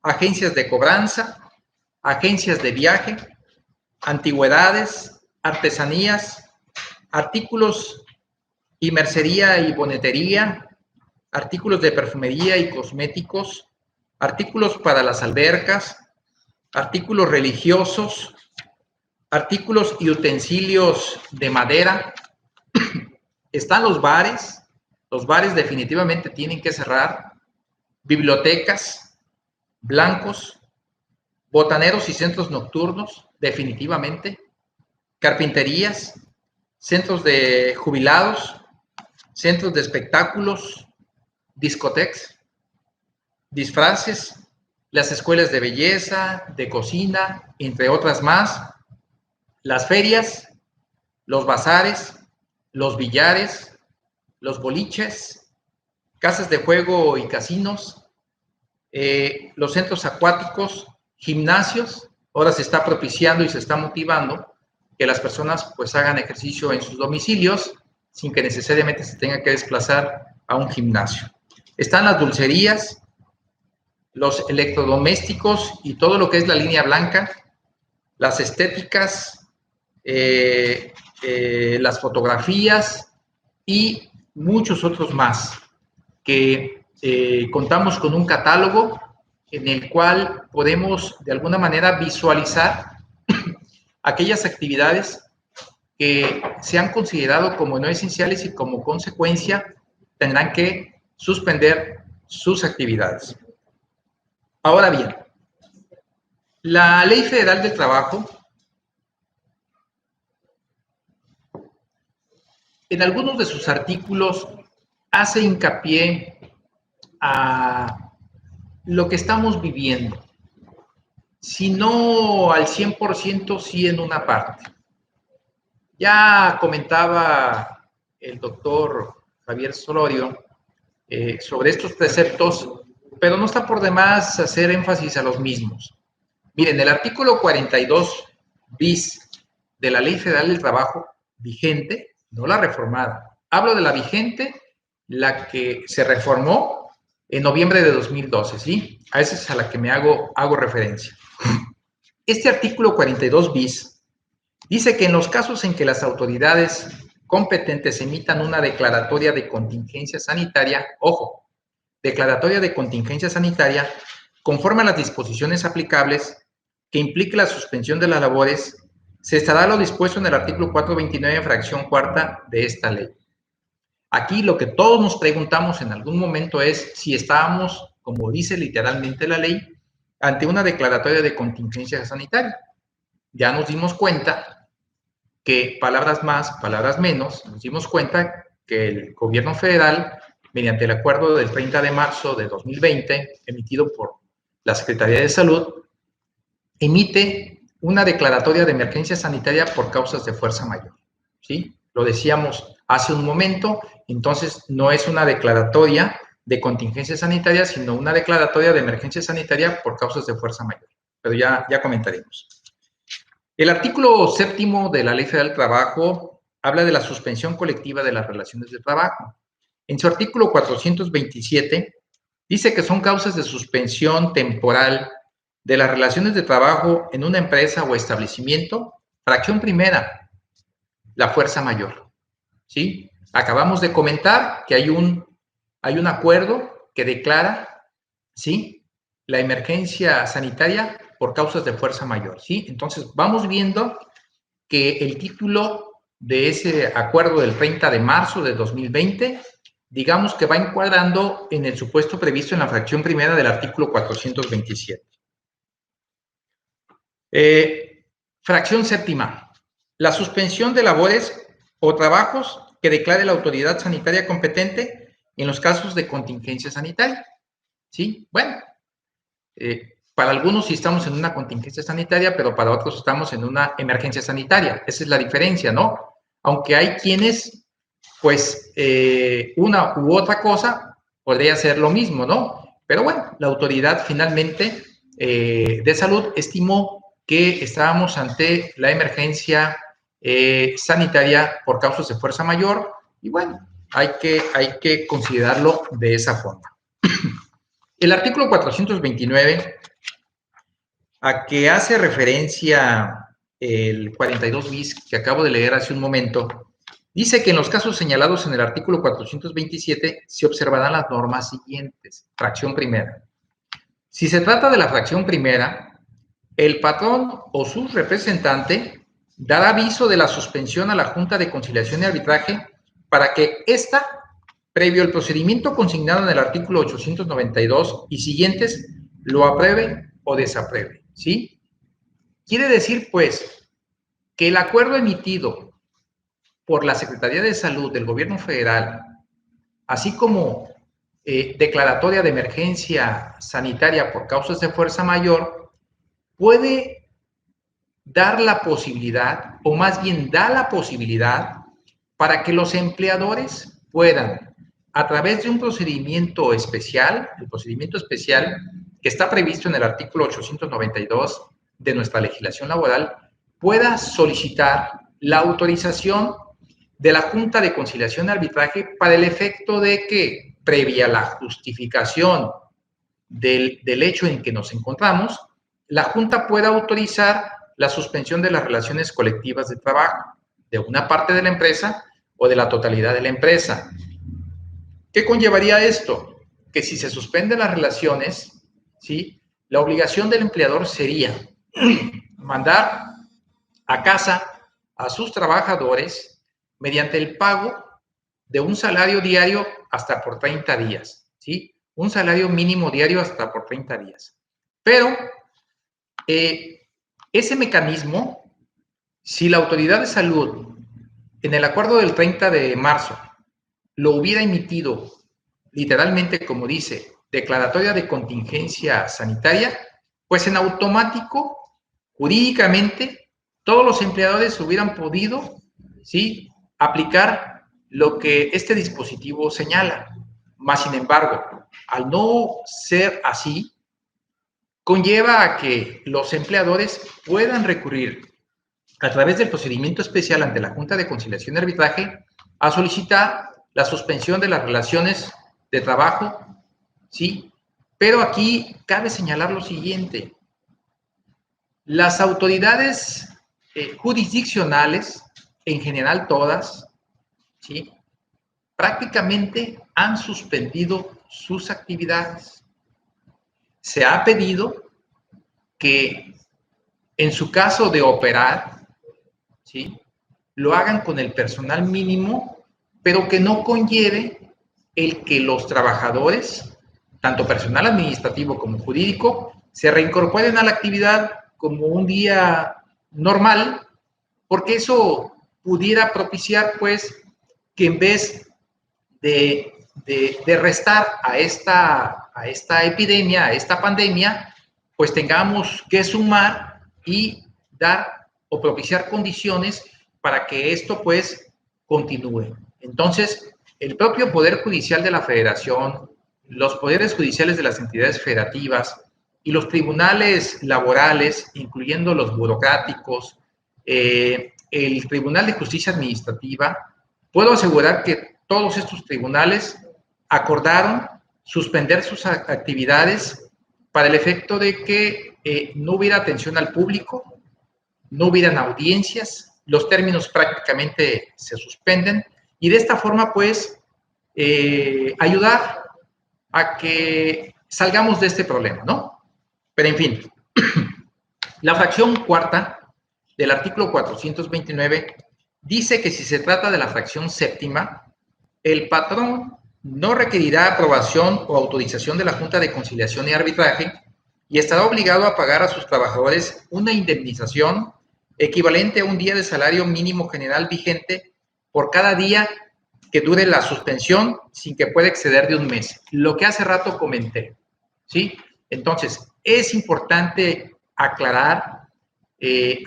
agencias de cobranza, agencias de viaje, antigüedades, artesanías, artículos y mercería y bonetería, artículos de perfumería y cosméticos, artículos para las albercas, artículos religiosos, artículos y utensilios de madera. Están los bares definitivamente tienen que cerrar, bibliotecas, blancos, botaneros y centros nocturnos, definitivamente, carpinterías, centros de jubilados, centros de espectáculos, discotecas, disfraces, las escuelas de belleza, de cocina, entre otras más, las ferias, los bazares, los billares, los boliches, casas de juego y casinos, los centros acuáticos, gimnasios. Ahora se está propiciando y se está motivando que las personas pues hagan ejercicio en sus domicilios sin que necesariamente se tenga que desplazar a un gimnasio. Están las dulcerías, los electrodomésticos y todo lo que es la línea blanca, las estéticas, las fotografías y muchos otros más, que contamos con un catálogo en el cual podemos de alguna manera visualizar aquellas actividades que se han considerado como no esenciales y como consecuencia tendrán que suspender sus actividades. Ahora bien, la Ley Federal del Trabajo, en algunos de sus artículos, hace hincapié a lo que estamos viviendo, si no al 100%, sí en una parte. Ya comentaba el doctor Javier Solorio sobre estos preceptos, pero no está por demás hacer énfasis a los mismos. Miren, el artículo 42 bis de la Ley Federal del Trabajo vigente, no la reformada, hablo de la vigente, la que se reformó en noviembre de 2012, ¿sí? A esa es a la que me hago referencia. Este artículo 42 bis dice que en los casos en que las autoridades competentes emitan una declaratoria de contingencia sanitaria, ojo, declaratoria de contingencia sanitaria, conforme a las disposiciones aplicables que implique la suspensión de las labores, se estará lo dispuesto en el artículo 429, fracción cuarta de esta ley. Aquí lo que todos nos preguntamos en algún momento es si estábamos, como dice literalmente la ley, ante una declaratoria de contingencia sanitaria. Ya nos dimos cuenta que, palabras más, palabras menos, nos dimos cuenta que el gobierno federal, mediante el acuerdo del 30 de marzo de 2020, emitido por la Secretaría de Salud emite una declaratoria de emergencia sanitaria por causas de fuerza mayor, ¿sí? Lo decíamos hace un momento, entonces no es una declaratoria de contingencia sanitaria, sino una declaratoria de emergencia sanitaria por causas de fuerza mayor. Pero ya comentaremos. El artículo 7º de la Ley Federal del Trabajo habla de la suspensión colectiva de las relaciones de trabajo. En su artículo 427 dice que son causas de suspensión temporal de las relaciones de trabajo en una empresa o establecimiento. Fracción primera, la fuerza mayor, ¿sí? Acabamos de comentar que hay un acuerdo que declara, ¿sí?, la emergencia sanitaria por causas de fuerza mayor, ¿sí? Entonces, vamos viendo que el título de ese acuerdo del 30 de marzo de 2020, digamos que va encuadrando en el supuesto previsto en la fracción primera del artículo 427. Fracción séptima, la suspensión de labores o trabajos que declare la autoridad sanitaria competente en los casos de contingencia sanitaria, ¿sí? Bueno, para algunos sí estamos en una contingencia sanitaria, pero para otros estamos en una emergencia sanitaria. Esa es la diferencia, ¿no? Aunque hay quienes, pues, una u otra cosa podría ser lo mismo, ¿no? Pero bueno, la autoridad finalmente de salud estimó que estábamos ante la emergencia sanitaria por causas de fuerza mayor y bueno, hay que considerarlo de esa forma. El artículo 429, a que hace referencia el 42 bis que acabo de leer hace un momento, dice que en los casos señalados en el artículo 427 se observarán las normas siguientes. Fracción primera. Si se trata de la fracción primera, el patrón o su representante dará aviso de la suspensión a la Junta de Conciliación y Arbitraje para que ésta, previo al procedimiento consignado en el artículo 892 y siguientes, lo apruebe o desapruebe, ¿sí? Quiere decir, pues, que el acuerdo emitido por la Secretaría de Salud del Gobierno Federal, así como declaratoria de emergencia sanitaria por causas de fuerza mayor, puede dar la posibilidad, o más bien da la posibilidad, para que los empleadores puedan, a través de un procedimiento especial, el procedimiento especial que está previsto en el artículo 892 de nuestra legislación laboral, pueda solicitar la autorización de la Junta de Conciliación y Arbitraje para el efecto de que, previa la justificación del hecho en que nos encontramos, la Junta pueda autorizar la suspensión de las relaciones colectivas de trabajo de una parte de la empresa o de la totalidad de la empresa. ¿Qué conllevaría esto? Que si se suspenden las relaciones, ¿sí?, la obligación del empleador sería mandar a casa a sus trabajadores mediante el pago de un salario diario hasta por 30 días, ¿sí? Un salario mínimo diario hasta por 30 días. Pero ese mecanismo, si la autoridad de salud en el acuerdo del 30 de marzo lo hubiera emitido literalmente, como dice, declaratoria de contingencia sanitaria, pues en automático, jurídicamente, todos los empleadores hubieran podido, ¿sí?, aplicar lo que este dispositivo señala. Más sin embargo, al no ser así, conlleva a que los empleadores puedan recurrir a través del procedimiento especial ante la Junta de Conciliación y Arbitraje a solicitar la suspensión de las relaciones de trabajo, ¿sí? Pero aquí cabe señalar lo siguiente: las autoridades jurisdiccionales, en general todas, ¿sí?, prácticamente han suspendido sus actividades. Se ha pedido que, en su caso de operar, ¿sí?, lo hagan con el personal mínimo, pero que no conlleve el que los trabajadores, tanto personal administrativo como jurídico, se reincorporen a la actividad como un día normal, porque eso pudiera propiciar, pues, que en vez de restar a esta epidemia, a esta pandemia, pues tengamos que sumar y dar o propiciar condiciones para que esto pues continúe. Entonces, el propio Poder Judicial de la Federación, los poderes judiciales de las entidades federativas y los tribunales laborales, incluyendo los burocráticos, el Tribunal de Justicia Administrativa, puedo asegurar que todos estos tribunales acordaron suspender sus actividades para el efecto de que no hubiera atención al público, no hubieran audiencias, los términos prácticamente se suspenden y de esta forma pues ayudar a que salgamos de este problema, ¿no? Pero en fin, la fracción cuarta del artículo 429 dice que si se trata de la fracción séptima, el patrón no requerirá aprobación o autorización de la Junta de Conciliación y Arbitraje y estará obligado a pagar a sus trabajadores una indemnización equivalente a un día de salario mínimo general vigente por cada día que dure la suspensión sin que pueda exceder de un mes. Lo que hace rato comenté, ¿sí? Entonces, es importante aclarar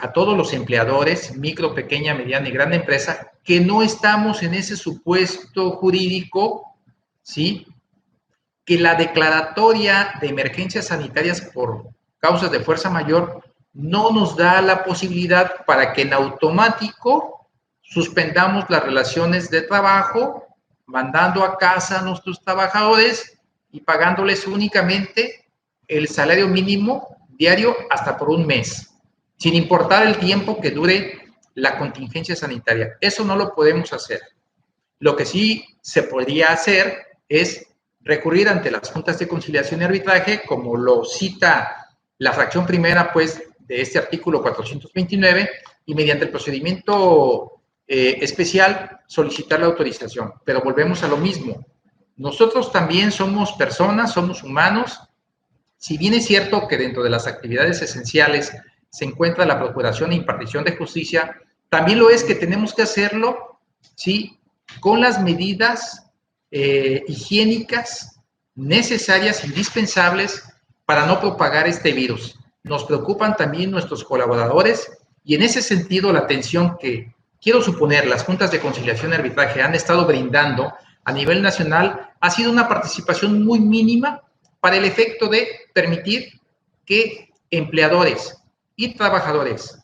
a todos los empleadores, micro, pequeña, mediana y gran empresa, que no estamos en ese supuesto jurídico, ¿sí? Que la declaratoria de emergencias sanitarias por causas de fuerza mayor no nos da la posibilidad para que en automático suspendamos las relaciones de trabajo, mandando a casa a nuestros trabajadores y pagándoles únicamente el salario mínimo diario hasta por un mes, sin importar el tiempo que dure la contingencia sanitaria. Eso no lo podemos hacer. Lo que sí se podría hacer es recurrir ante las juntas de conciliación y arbitraje, como lo cita la fracción primera, pues, de este artículo 429, y mediante el procedimiento especial solicitar la autorización. Pero volvemos a lo mismo. Nosotros también somos personas, somos humanos. Si bien es cierto que dentro de las actividades esenciales se encuentra la procuración e impartición de justicia, también lo es que tenemos que hacerlo, ¿sí?, con las medidas higiénicas necesarias, indispensables para no propagar este virus. Nos preocupan también nuestros colaboradores y en ese sentido la atención que quiero suponer las juntas de conciliación y arbitraje han estado brindando a nivel nacional ha sido una participación muy mínima para el efecto de permitir que empleadores y trabajadores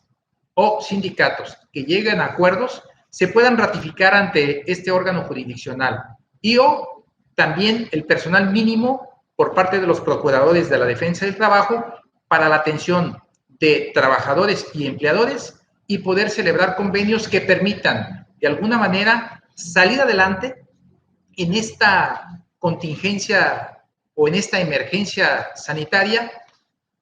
o sindicatos que lleguen a acuerdos se puedan ratificar ante este órgano jurisdiccional y o también el personal mínimo por parte de los procuradores de la defensa del trabajo para la atención de trabajadores y empleadores y poder celebrar convenios que permitan de alguna manera salir adelante en esta contingencia o en esta emergencia sanitaria,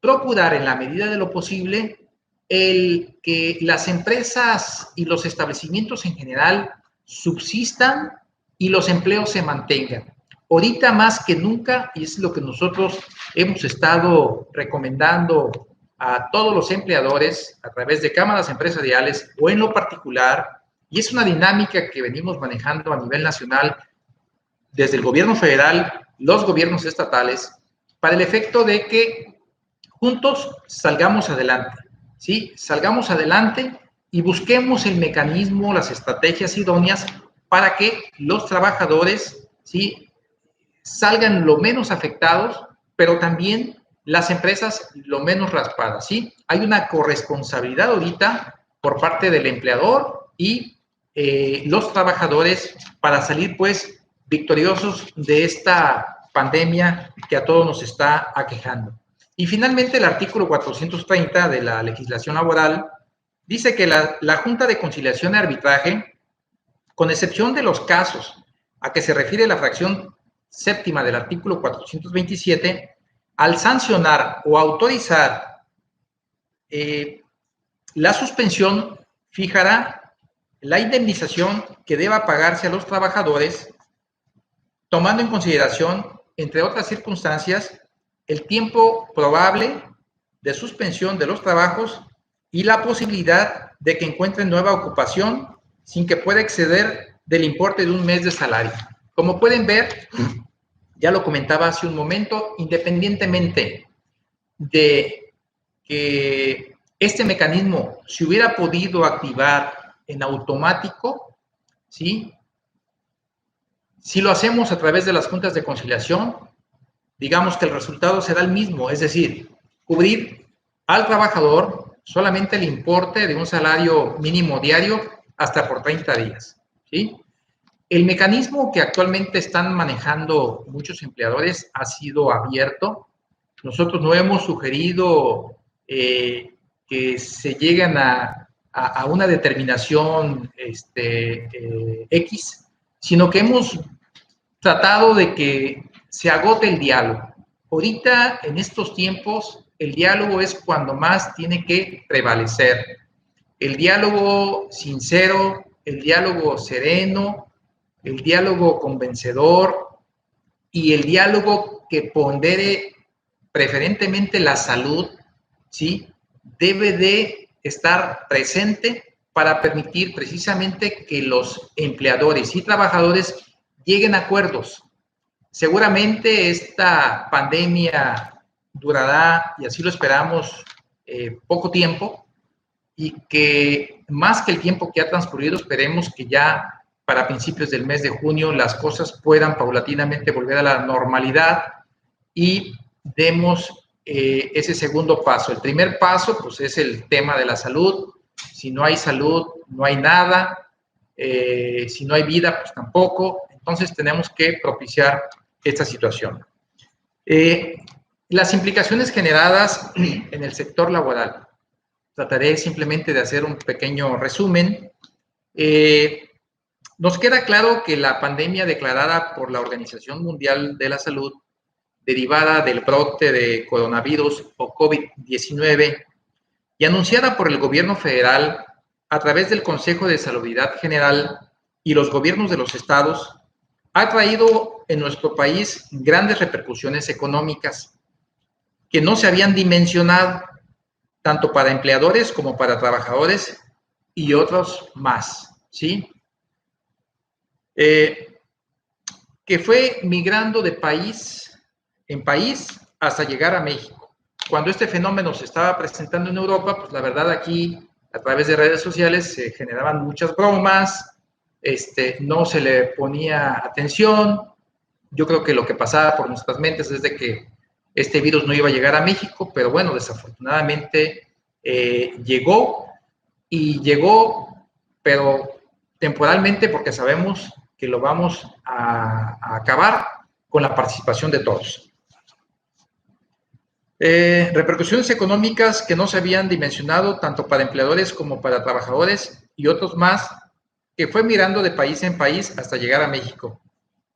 procurar en la medida de lo posible el que las empresas y los establecimientos en general subsistan y los empleos se mantengan. Ahorita más que nunca, y es lo que nosotros hemos estado recomendando a todos los empleadores a través de cámaras empresariales o en lo particular, y es una dinámica que venimos manejando a nivel nacional desde el gobierno federal, los gobiernos estatales, para el efecto de que juntos salgamos adelante, ¿sí? Salgamos adelante y busquemos el mecanismo, las estrategias idóneas para que los trabajadores, ¿sí?, salgan lo menos afectados, pero también las empresas lo menos raspadas, ¿sí? Hay una corresponsabilidad ahorita por parte del empleador y los trabajadores para salir, pues, victoriosos de esta pandemia que a todos nos está aquejando. Y finalmente el artículo 430 de la legislación laboral dice que la Junta de Conciliación y Arbitraje, con excepción de los casos a que se refiere la fracción séptima del artículo 427, al sancionar o autorizar la suspensión, fijará la indemnización que deba pagarse a los trabajadores, tomando en consideración, entre otras circunstancias, el tiempo probable de suspensión de los trabajos y la posibilidad de que encuentren nueva ocupación sin que pueda exceder del importe de un mes de salario. Como pueden ver, ya lo comentaba hace un momento, independientemente de que este mecanismo se hubiera podido activar en automático, ¿sí? Si lo hacemos a través de las juntas de conciliación, digamos que el resultado será el mismo, es decir, cubrir al trabajador solamente el importe de un salario mínimo diario hasta por 30 días, ¿sí? El mecanismo que actualmente están manejando muchos empleadores ha sido abierto. Nosotros no hemos sugerido que se lleguen a una determinación X, sino que hemos tratado de que se agote el diálogo. Ahorita, en estos tiempos, el diálogo es cuando más tiene que prevalecer. El diálogo sincero, el diálogo sereno, el diálogo convencedor y el diálogo que pondere preferentemente la salud, ¿sí? Debe de estar presente para permitir precisamente que los empleadores y trabajadores lleguen a acuerdos. Seguramente esta pandemia durará, y así lo esperamos, poco tiempo, y que más que el tiempo que ha transcurrido, esperemos que ya para principios del mes de junio las cosas puedan paulatinamente volver a la normalidad y demos ese segundo paso. El primer paso, pues, es el tema de la salud. Si no hay salud, no hay nada. Si no hay vida, pues tampoco. Entonces tenemos que propiciar esta situación. Las implicaciones generadas en el sector laboral. Trataré simplemente de hacer un pequeño resumen. Nos queda claro que la pandemia declarada por la Organización Mundial de la Salud, derivada del brote de coronavirus o COVID-19 y anunciada por el gobierno federal a través del Consejo de Salubridad General y los gobiernos de los estados, ha traído en nuestro país grandes repercusiones económicas que no se habían dimensionado, tanto para empleadores como para trabajadores y otros más, ¿sí? Que fue migrando de país en país hasta llegar a México. Cuando este fenómeno se estaba presentando en Europa, pues la verdad aquí, a través de redes sociales, se generaban muchas bromas, no se le ponía atención. Yo creo que lo que pasaba por nuestras mentes es de que este virus no iba a llegar a México, pero bueno, desafortunadamente llegó, pero temporalmente, porque sabemos que lo vamos a acabar con la participación de todos. Repercusiones económicas que no se habían dimensionado tanto para empleadores como para trabajadores y otros más, que fue mirando de país en país hasta llegar a México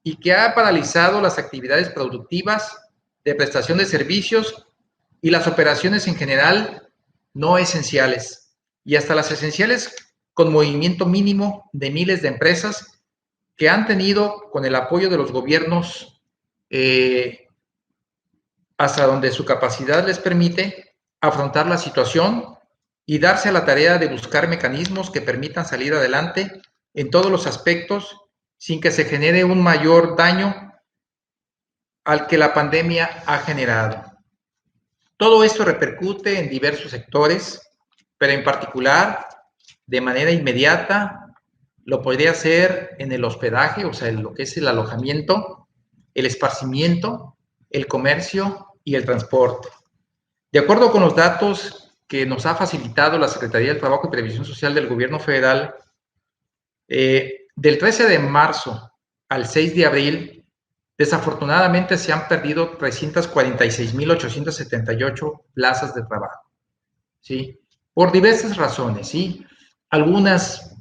y que ha paralizado las actividades productivas de prestación de servicios y las operaciones en general no esenciales, y hasta las esenciales con movimiento mínimo de miles de empresas que han tenido, con el apoyo de los gobiernos, hasta donde su capacidad les permite, afrontar la situación y darse a la tarea de buscar mecanismos que permitan salir adelante en todos los aspectos sin que se genere un mayor daño al que la pandemia ha generado. Todo esto repercute en diversos sectores, pero en particular, de manera inmediata, lo podría hacer en el hospedaje, o sea, en lo que es el alojamiento, el esparcimiento, el comercio y el transporte. De acuerdo con los datos que nos ha facilitado la Secretaría del Trabajo y Previsión Social del Gobierno Federal, del 13 de marzo al 6 de abril, desafortunadamente se han perdido 346.878 plazas de trabajo, ¿sí? Por diversas razones, ¿sí? Algunas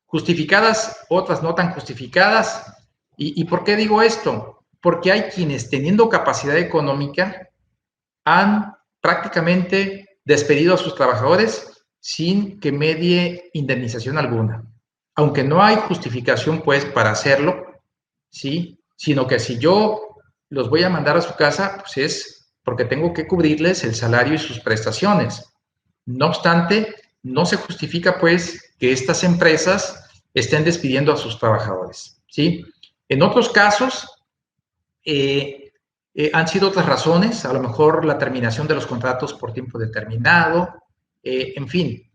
justificadas, otras no tan justificadas. ¿Y por qué digo esto? Porque hay quienes, teniendo capacidad económica, han prácticamente despedido a sus trabajadores sin que medie indemnización alguna. Aunque no hay justificación, pues, para hacerlo, ¿sí? Sino que si yo los voy a mandar a su casa, pues es porque tengo que cubrirles el salario y sus prestaciones. No obstante, no se justifica, pues, que estas empresas estén despidiendo a sus trabajadores, ¿sí? En otros casos, Han sido otras razones, a lo mejor la terminación de los contratos por tiempo determinado, en fin.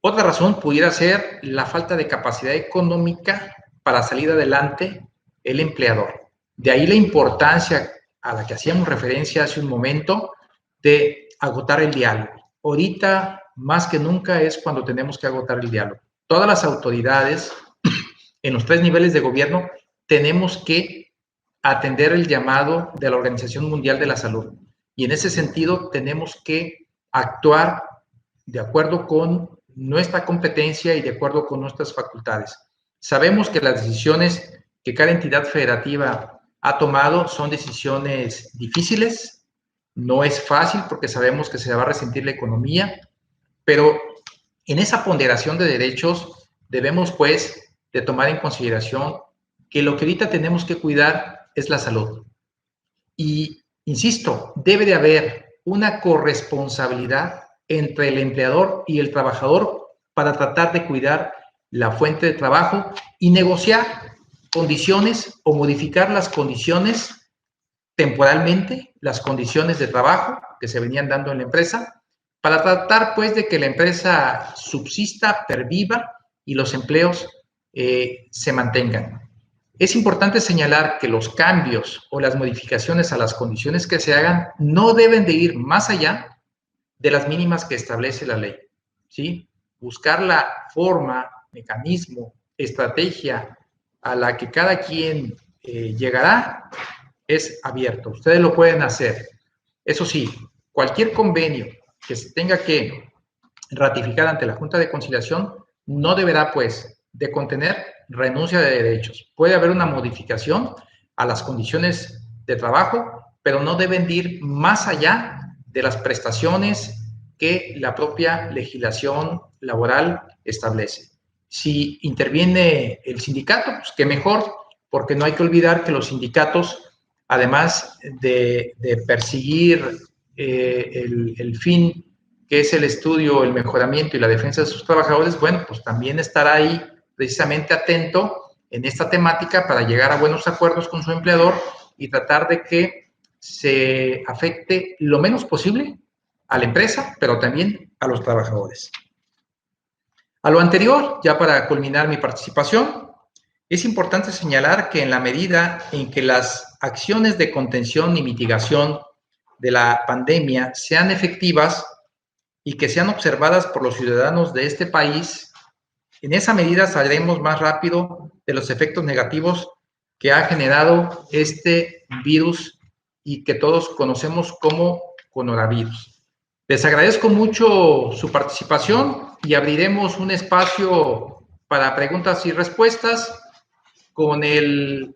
Otra razón pudiera ser la falta de capacidad económica para salir adelante el empleador. De ahí la importancia a la que hacíamos referencia hace un momento de agotar el diálogo. Ahorita, más que nunca, es cuando tenemos que agotar el diálogo. Todas las autoridades en los 3 niveles de gobierno tenemos que atender el llamado de la Organización Mundial de la Salud. Y en ese sentido tenemos que actuar de acuerdo con nuestra competencia y de acuerdo con nuestras facultades. Sabemos que las decisiones que cada entidad federativa ha tomado son decisiones difíciles, no es fácil porque sabemos que se va a resentir la economía, pero en esa ponderación de derechos debemos pues de tomar en consideración que lo que ahorita tenemos que cuidar es la salud. Y, insisto, debe de haber una corresponsabilidad entre el empleador y el trabajador para tratar de cuidar la fuente de trabajo y negociar condiciones o modificar las condiciones temporalmente, las condiciones de trabajo que se venían dando en la empresa, para tratar pues de que la empresa subsista, perviva y los empleos se mantengan. Es importante señalar que los cambios o las modificaciones a las condiciones que se hagan no deben de ir más allá de las mínimas que establece la ley, ¿sí? Buscar la forma, mecanismo, estrategia a la que cada quien llegará es abierto. Ustedes lo pueden hacer. Eso sí, cualquier convenio que se tenga que ratificar ante la Junta de Conciliación no deberá, pues, de contener renuncia de derechos. Puede haber una modificación a las condiciones de trabajo, pero no deben de ir más allá de las prestaciones que la propia legislación laboral establece. Si interviene el sindicato, pues qué mejor, porque no hay que olvidar que los sindicatos, además de perseguir el fin que es el estudio, el mejoramiento y la defensa de sus trabajadores, bueno, pues también estará ahí precisamente atento en esta temática para llegar a buenos acuerdos con su empleador y tratar de que se afecte lo menos posible a la empresa, pero también a los trabajadores. A lo anterior, ya para culminar mi participación, es importante señalar que en la medida en que las acciones de contención y mitigación de la pandemia sean efectivas y que sean observadas por los ciudadanos de este país, en esa medida saldremos más rápido de los efectos negativos que ha generado este virus y que todos conocemos como coronavirus. Les agradezco mucho su participación y abriremos un espacio para preguntas y respuestas con el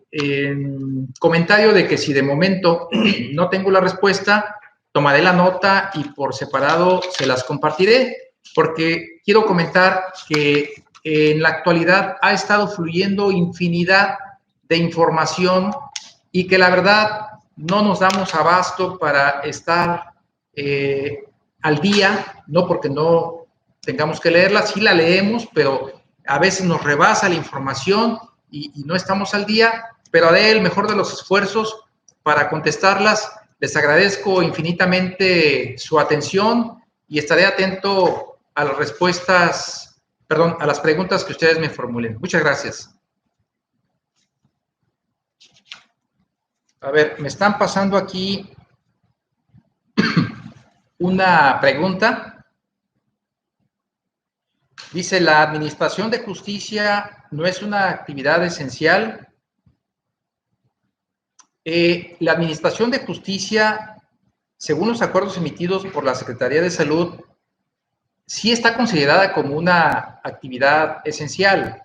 comentario de que si de momento no tengo la respuesta, tomaré la nota y por separado se las compartiré, porque quiero comentar que en la actualidad ha estado fluyendo infinidad de información y que la verdad no nos damos abasto para estar al día, no porque no tengamos que leerla, sí la leemos, pero a veces nos rebasa la información y no estamos al día, pero haré el mejor de los esfuerzos para contestarlas. Les agradezco infinitamente su atención y estaré atento a las respuestas, perdón, a las preguntas que ustedes me formulen. Muchas gracias. A ver, me están pasando aquí una pregunta. Dice, ¿la administración de justicia no es una actividad esencial? La administración de justicia, según los acuerdos emitidos por la Secretaría de Salud, sí está considerada como una actividad esencial.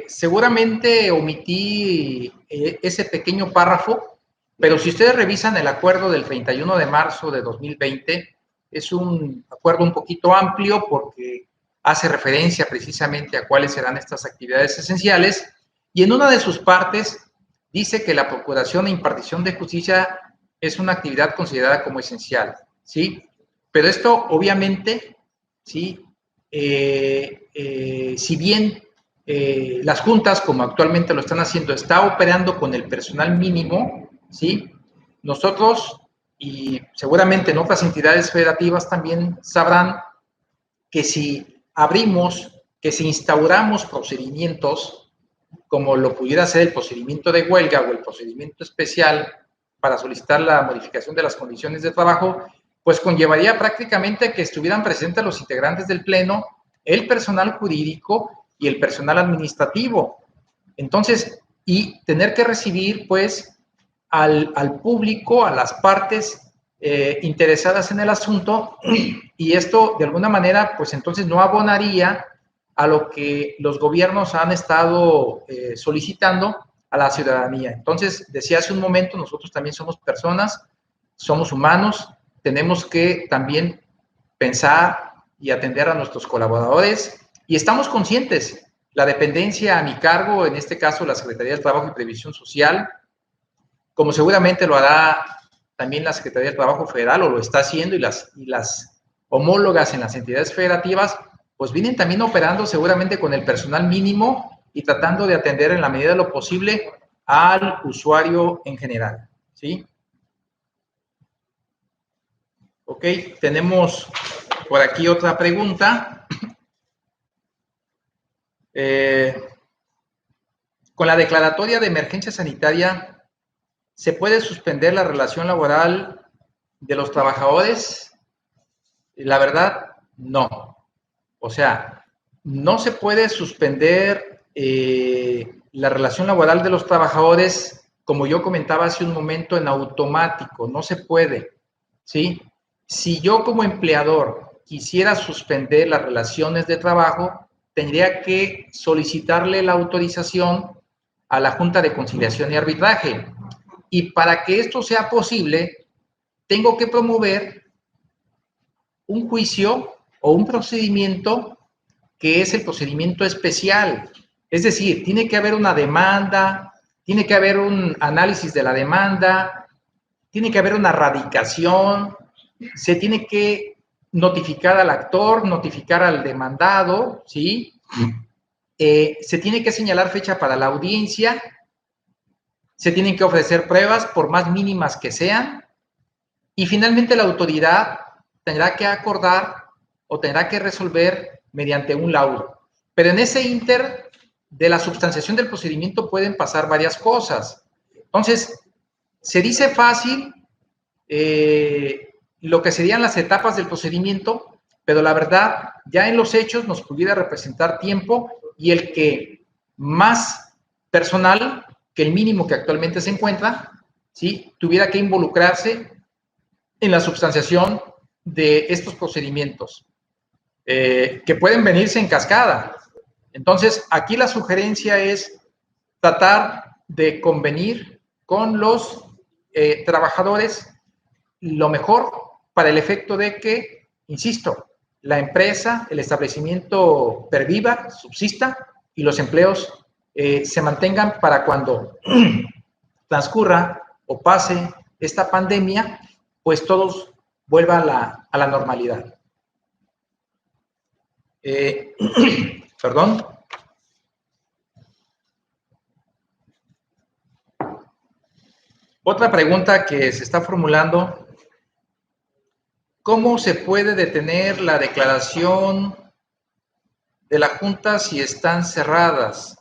Seguramente omití ese pequeño párrafo, pero si ustedes revisan el acuerdo del 31 de marzo de 2020, es un acuerdo un poquito amplio porque hace referencia precisamente a cuáles serán estas actividades esenciales, y en una de sus partes dice que la procuración e impartición de justicia es una actividad considerada como esencial, ¿sí? Pero esto, obviamente, ¿sí? Si bien las juntas, como actualmente lo están haciendo, está operando con el personal mínimo, ¿sí? nosotros, y seguramente en otras entidades federativas también sabrán, que si abrimos, que si instauramos procedimientos, como lo pudiera ser el procedimiento de huelga o el procedimiento especial para solicitar la modificación de las condiciones de trabajo, pues conllevaría prácticamente que estuvieran presentes los integrantes del Pleno, el personal jurídico y el personal administrativo. Entonces, y tener que recibir, pues, al público, a las partes interesadas en el asunto, y esto, de alguna manera, pues entonces no abonaría a lo que los gobiernos han estado solicitando a la ciudadanía. Entonces, decía hace un momento, nosotros también somos personas, somos humanos, tenemos que también pensar y atender a nuestros colaboradores, y estamos conscientes, la dependencia a mi cargo, en este caso la Secretaría del Trabajo y Previsión Social, como seguramente lo hará también la Secretaría del Trabajo Federal, o lo está haciendo, y las homólogas en las entidades federativas, pues vienen también operando seguramente con el personal mínimo y tratando de atender en la medida de lo posible al usuario en general, ¿sí? Ok, tenemos por aquí otra pregunta. Con la declaratoria de emergencia sanitaria, ¿se puede suspender la relación laboral de los trabajadores? La verdad, no. O sea, no se puede suspender la relación laboral de los trabajadores, como yo comentaba hace un momento, en automático. No se puede, ¿sí? Si yo como empleador quisiera suspender las relaciones de trabajo, tendría que solicitarle la autorización a la Junta de Conciliación y Arbitraje. Y para que esto sea posible, tengo que promover un juicio o un procedimiento que es el procedimiento especial. Es decir, tiene que haber una demanda, tiene que haber un análisis de la demanda, tiene que haber una radicación, se tiene que notificar al actor, notificar al demandado, ¿sí? Se tiene que señalar fecha para la audiencia, se tienen que ofrecer pruebas, por más mínimas que sean, y finalmente la autoridad tendrá que acordar o tendrá que resolver mediante un laudo. Pero en ese inter de la substanciación del procedimiento pueden pasar varias cosas. Entonces, se dice fácil lo que serían las etapas del procedimiento, pero la verdad, ya en los hechos nos pudiera representar tiempo, y el que más personal que el mínimo que actualmente se encuentra, ¿sí?, tuviera que involucrarse en la substanciación de estos procedimientos, que pueden venirse en cascada. Entonces, aquí la sugerencia es tratar de convenir con los trabajadores lo mejor, para el efecto de que, insisto, la empresa, el establecimiento perviva, subsista, y los empleos se mantengan para cuando transcurra o pase esta pandemia, pues todos vuelvan a la normalidad. Perdón. Otra pregunta que se está formulando: ¿cómo se puede detener la declaración de la Junta si están cerradas?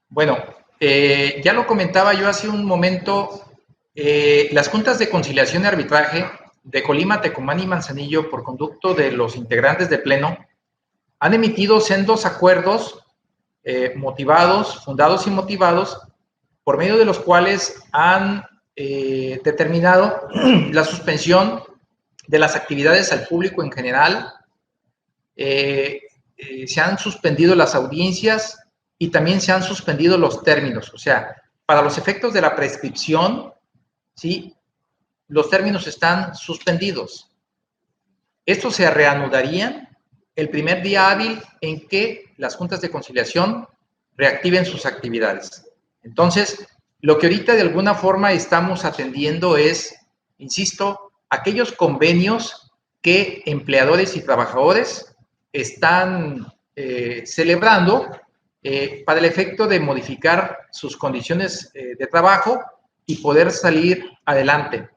Bueno, ya lo comentaba yo hace un momento, las juntas de conciliación y arbitraje de Colima, Tecomán y Manzanillo, por conducto de los integrantes de Pleno, han emitido sendos acuerdos motivados, fundados y motivados, por medio de los cuales han determinado la suspensión de las actividades al público en general, se han suspendido las audiencias y también se han suspendido los términos. O sea, para los efectos de la prescripción, ¿sí?, los términos están suspendidos. Estos se reanudarían el primer día hábil en que las juntas de conciliación reactiven sus actividades. Entonces, lo que ahorita de alguna forma estamos atendiendo es, insisto, aquellos convenios que empleadores y trabajadores están celebrando para el efecto de modificar sus condiciones de trabajo y poder salir adelante.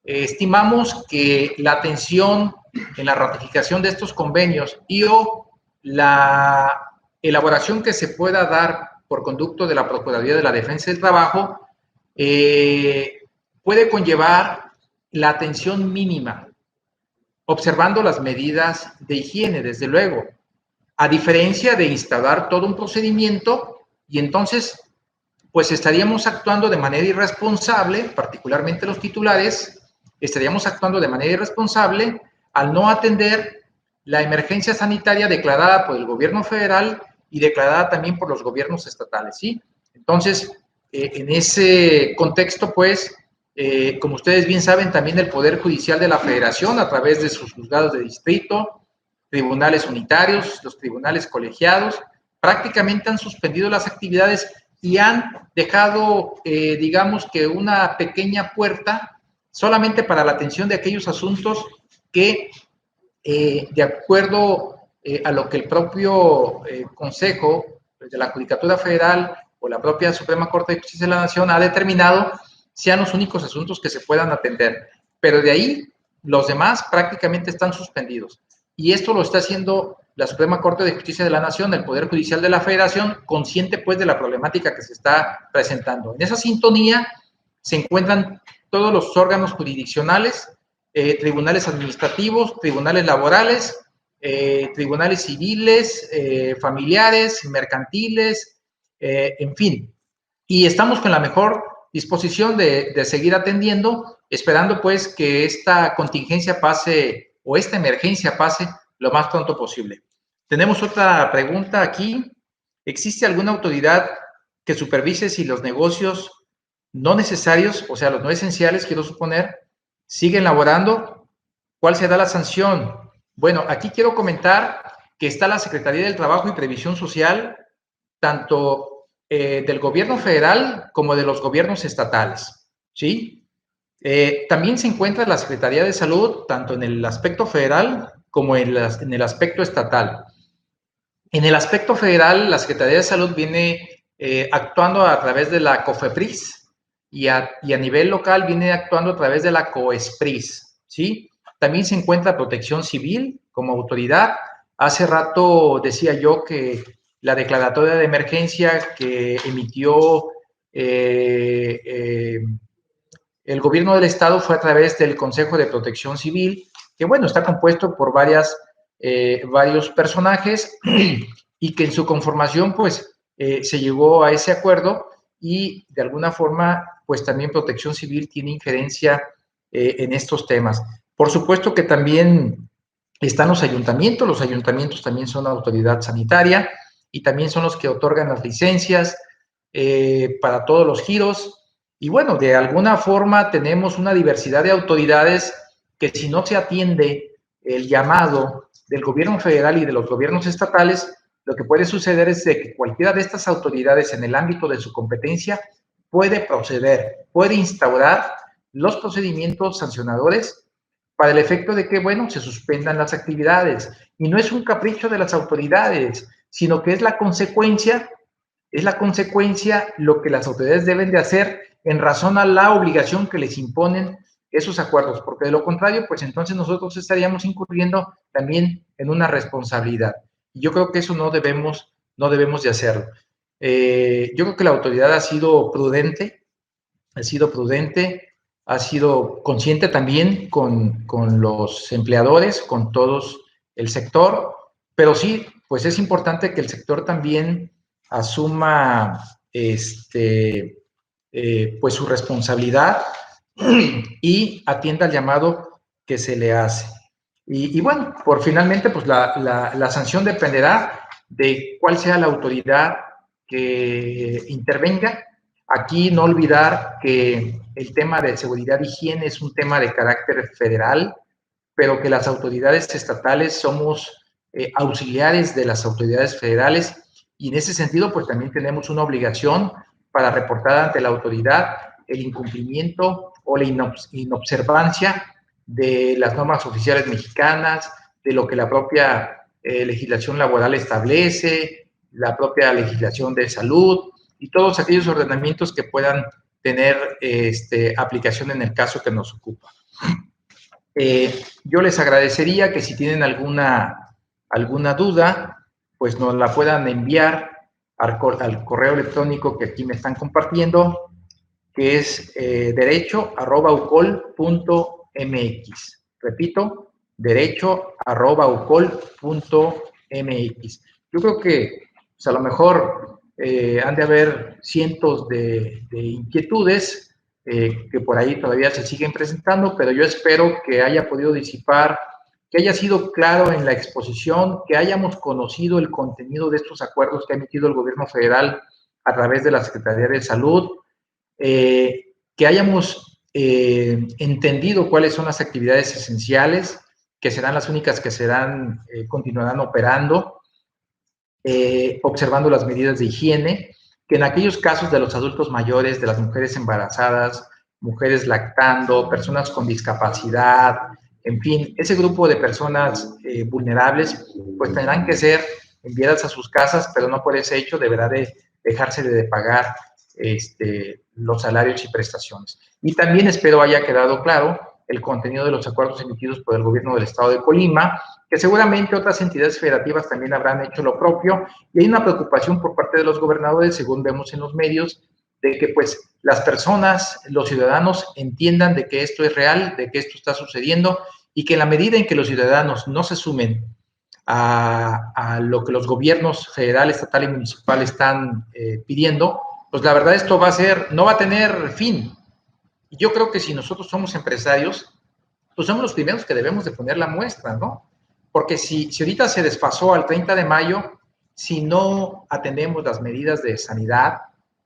Estimamos que la atención en la ratificación de estos convenios y o la elaboración que se pueda dar por conducto de la Procuraduría de la Defensa del Trabajo puede conllevar la atención mínima, observando las medidas de higiene, desde luego, a diferencia de instaurar todo un procedimiento y entonces pues estaríamos actuando de manera irresponsable, particularmente los titulares, estaríamos actuando de manera irresponsable al no atender la emergencia sanitaria declarada por el gobierno federal y declarada también por los gobiernos estatales, ¿sí? Entonces, en ese contexto, pues, como ustedes bien saben, también el Poder Judicial de la Federación, a través de sus juzgados de distrito, tribunales unitarios, los tribunales colegiados, prácticamente han suspendido las actividades y han dejado, digamos que una pequeña puerta solamente para la atención de aquellos asuntos que, de acuerdo a lo que el propio Consejo de la Judicatura Federal o la propia Suprema Corte de Justicia de la Nación ha determinado, sean los únicos asuntos que se puedan atender. Pero de ahí, los demás prácticamente están suspendidos. Y esto lo está haciendo la Suprema Corte de Justicia de la Nación, el Poder Judicial de la Federación, consciente pues de la problemática que se está presentando. En esa sintonía se encuentran todos los órganos jurisdiccionales, tribunales administrativos, tribunales laborales, tribunales civiles, familiares, mercantiles, en fin. Y estamos con la mejor disposición de seguir atendiendo, esperando pues que esta contingencia pase o esta emergencia pase lo más pronto posible. Tenemos otra pregunta aquí. ¿Existe alguna autoridad que supervise si los negocios no necesarios, o sea, los no esenciales, quiero suponer, siguen laborando? ¿Cuál será la sanción? Bueno, aquí quiero comentar que está la Secretaría del Trabajo y Previsión Social, tanto del gobierno federal como de los gobiernos estatales, ¿sí? También se encuentra la Secretaría de Salud, tanto en el aspecto federal como en el aspecto estatal. En el aspecto federal, la Secretaría de Salud viene actuando a través de la COFEPRIS y a nivel local viene actuando a través de la COESPRIS, ¿sí? También se encuentra Protección Civil como autoridad. Hace rato decía yo que la declaratoria de emergencia que emitió el gobierno del estado fue a través del Consejo de Protección Civil, que bueno, está compuesto por varios personajes y que en su conformación pues se llegó a ese acuerdo y de alguna forma pues también Protección Civil tiene injerencia en estos temas. Por supuesto que también están los ayuntamientos también son autoridad sanitaria y también son los que otorgan las licencias para todos los giros. Y bueno, de alguna forma tenemos una diversidad de autoridades que si no se atiende el llamado del gobierno federal y de los gobiernos estatales, lo que puede suceder es de que cualquiera de estas autoridades en el ámbito de su competencia puede proceder, puede instaurar los procedimientos sancionadores para el efecto de que, bueno, se suspendan las actividades. Y no es un capricho de las autoridades, sino que es la consecuencia lo que las autoridades deben de hacer en razón a la obligación que les imponen esos acuerdos, porque de lo contrario, pues entonces nosotros estaríamos incurriendo también en una responsabilidad. Y yo creo que eso no debemos de hacerlo. Yo creo que la autoridad ha sido prudente, ha sido consciente también con los empleadores, con todos el sector, pero sí, pues es importante que el sector también asuma pues su responsabilidad y atienda al llamado que se le hace. Y bueno, finalmente, pues la sanción dependerá de cuál sea la autoridad que intervenga. Aquí no olvidar que el tema de seguridad e higiene es un tema de carácter federal, pero que las autoridades estatales somos auxiliares de las autoridades federales y en ese sentido pues también tenemos una obligación para reportar ante la autoridad el incumplimiento o la inobservancia de las normas oficiales mexicanas, de lo que la propia legislación laboral establece, la propia legislación de salud y todos aquellos ordenamientos que puedan tener aplicación en el caso que nos ocupa. Yo les agradecería que si tienen alguna duda, pues nos la puedan enviar al correo electrónico que aquí me están compartiendo, que es derecho@ucol.mx. Repito, derecho@ucol.mx. Yo creo que pues a lo mejor han de haber cientos de inquietudes que por ahí todavía se siguen presentando, pero yo espero que haya podido disipar, que haya sido claro en la exposición, que hayamos conocido el contenido de estos acuerdos que ha emitido el gobierno federal a través de la Secretaría de Salud, que hayamos entendido cuáles son las actividades esenciales, que serán las únicas que continuarán operando, observando las medidas de higiene, que en aquellos casos de los adultos mayores, de las mujeres embarazadas, mujeres lactando, personas con discapacidad, en fin, ese grupo de personas vulnerables, pues tendrán que ser enviadas a sus casas, pero no por ese hecho deberá de dejarse de pagar los salarios y prestaciones. Y también espero haya quedado claro el contenido de los acuerdos emitidos por el gobierno del estado de Colima, que seguramente otras entidades federativas también habrán hecho lo propio, y hay una preocupación por parte de los gobernadores, según vemos en los medios, de que pues las personas, los ciudadanos entiendan de que esto es real, de que esto está sucediendo, y que en la medida en que los ciudadanos no se sumen a lo que los gobiernos federal, estatal y municipal están pidiendo, pues la verdad esto no va a tener fin. Y yo creo que si nosotros somos empresarios, pues somos los primeros que debemos de poner la muestra, ¿no? Porque si ahorita se desfasó al 30 de mayo, si no atendemos las medidas de sanidad,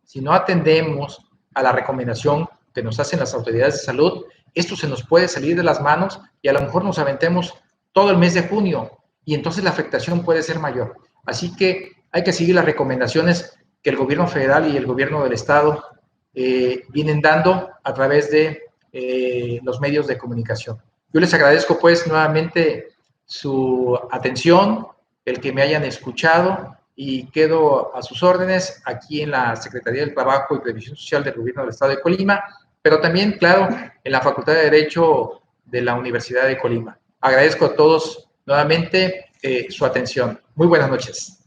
si no atendemos a la recomendación que nos hacen las autoridades de salud, esto se nos puede salir de las manos y a lo mejor nos aventemos todo el mes de junio y entonces la afectación puede ser mayor. Así que hay que seguir las recomendaciones que el gobierno federal y el gobierno del estado vienen dando a través de los medios de comunicación. Yo les agradezco pues nuevamente su atención, el que me hayan escuchado y quedo a sus órdenes aquí en la Secretaría del Trabajo y Previsión Social del Gobierno del Estado de Colima, pero también, claro, en la Facultad de Derecho de la Universidad de Colima. Agradezco a todos nuevamente su atención. Muy buenas noches.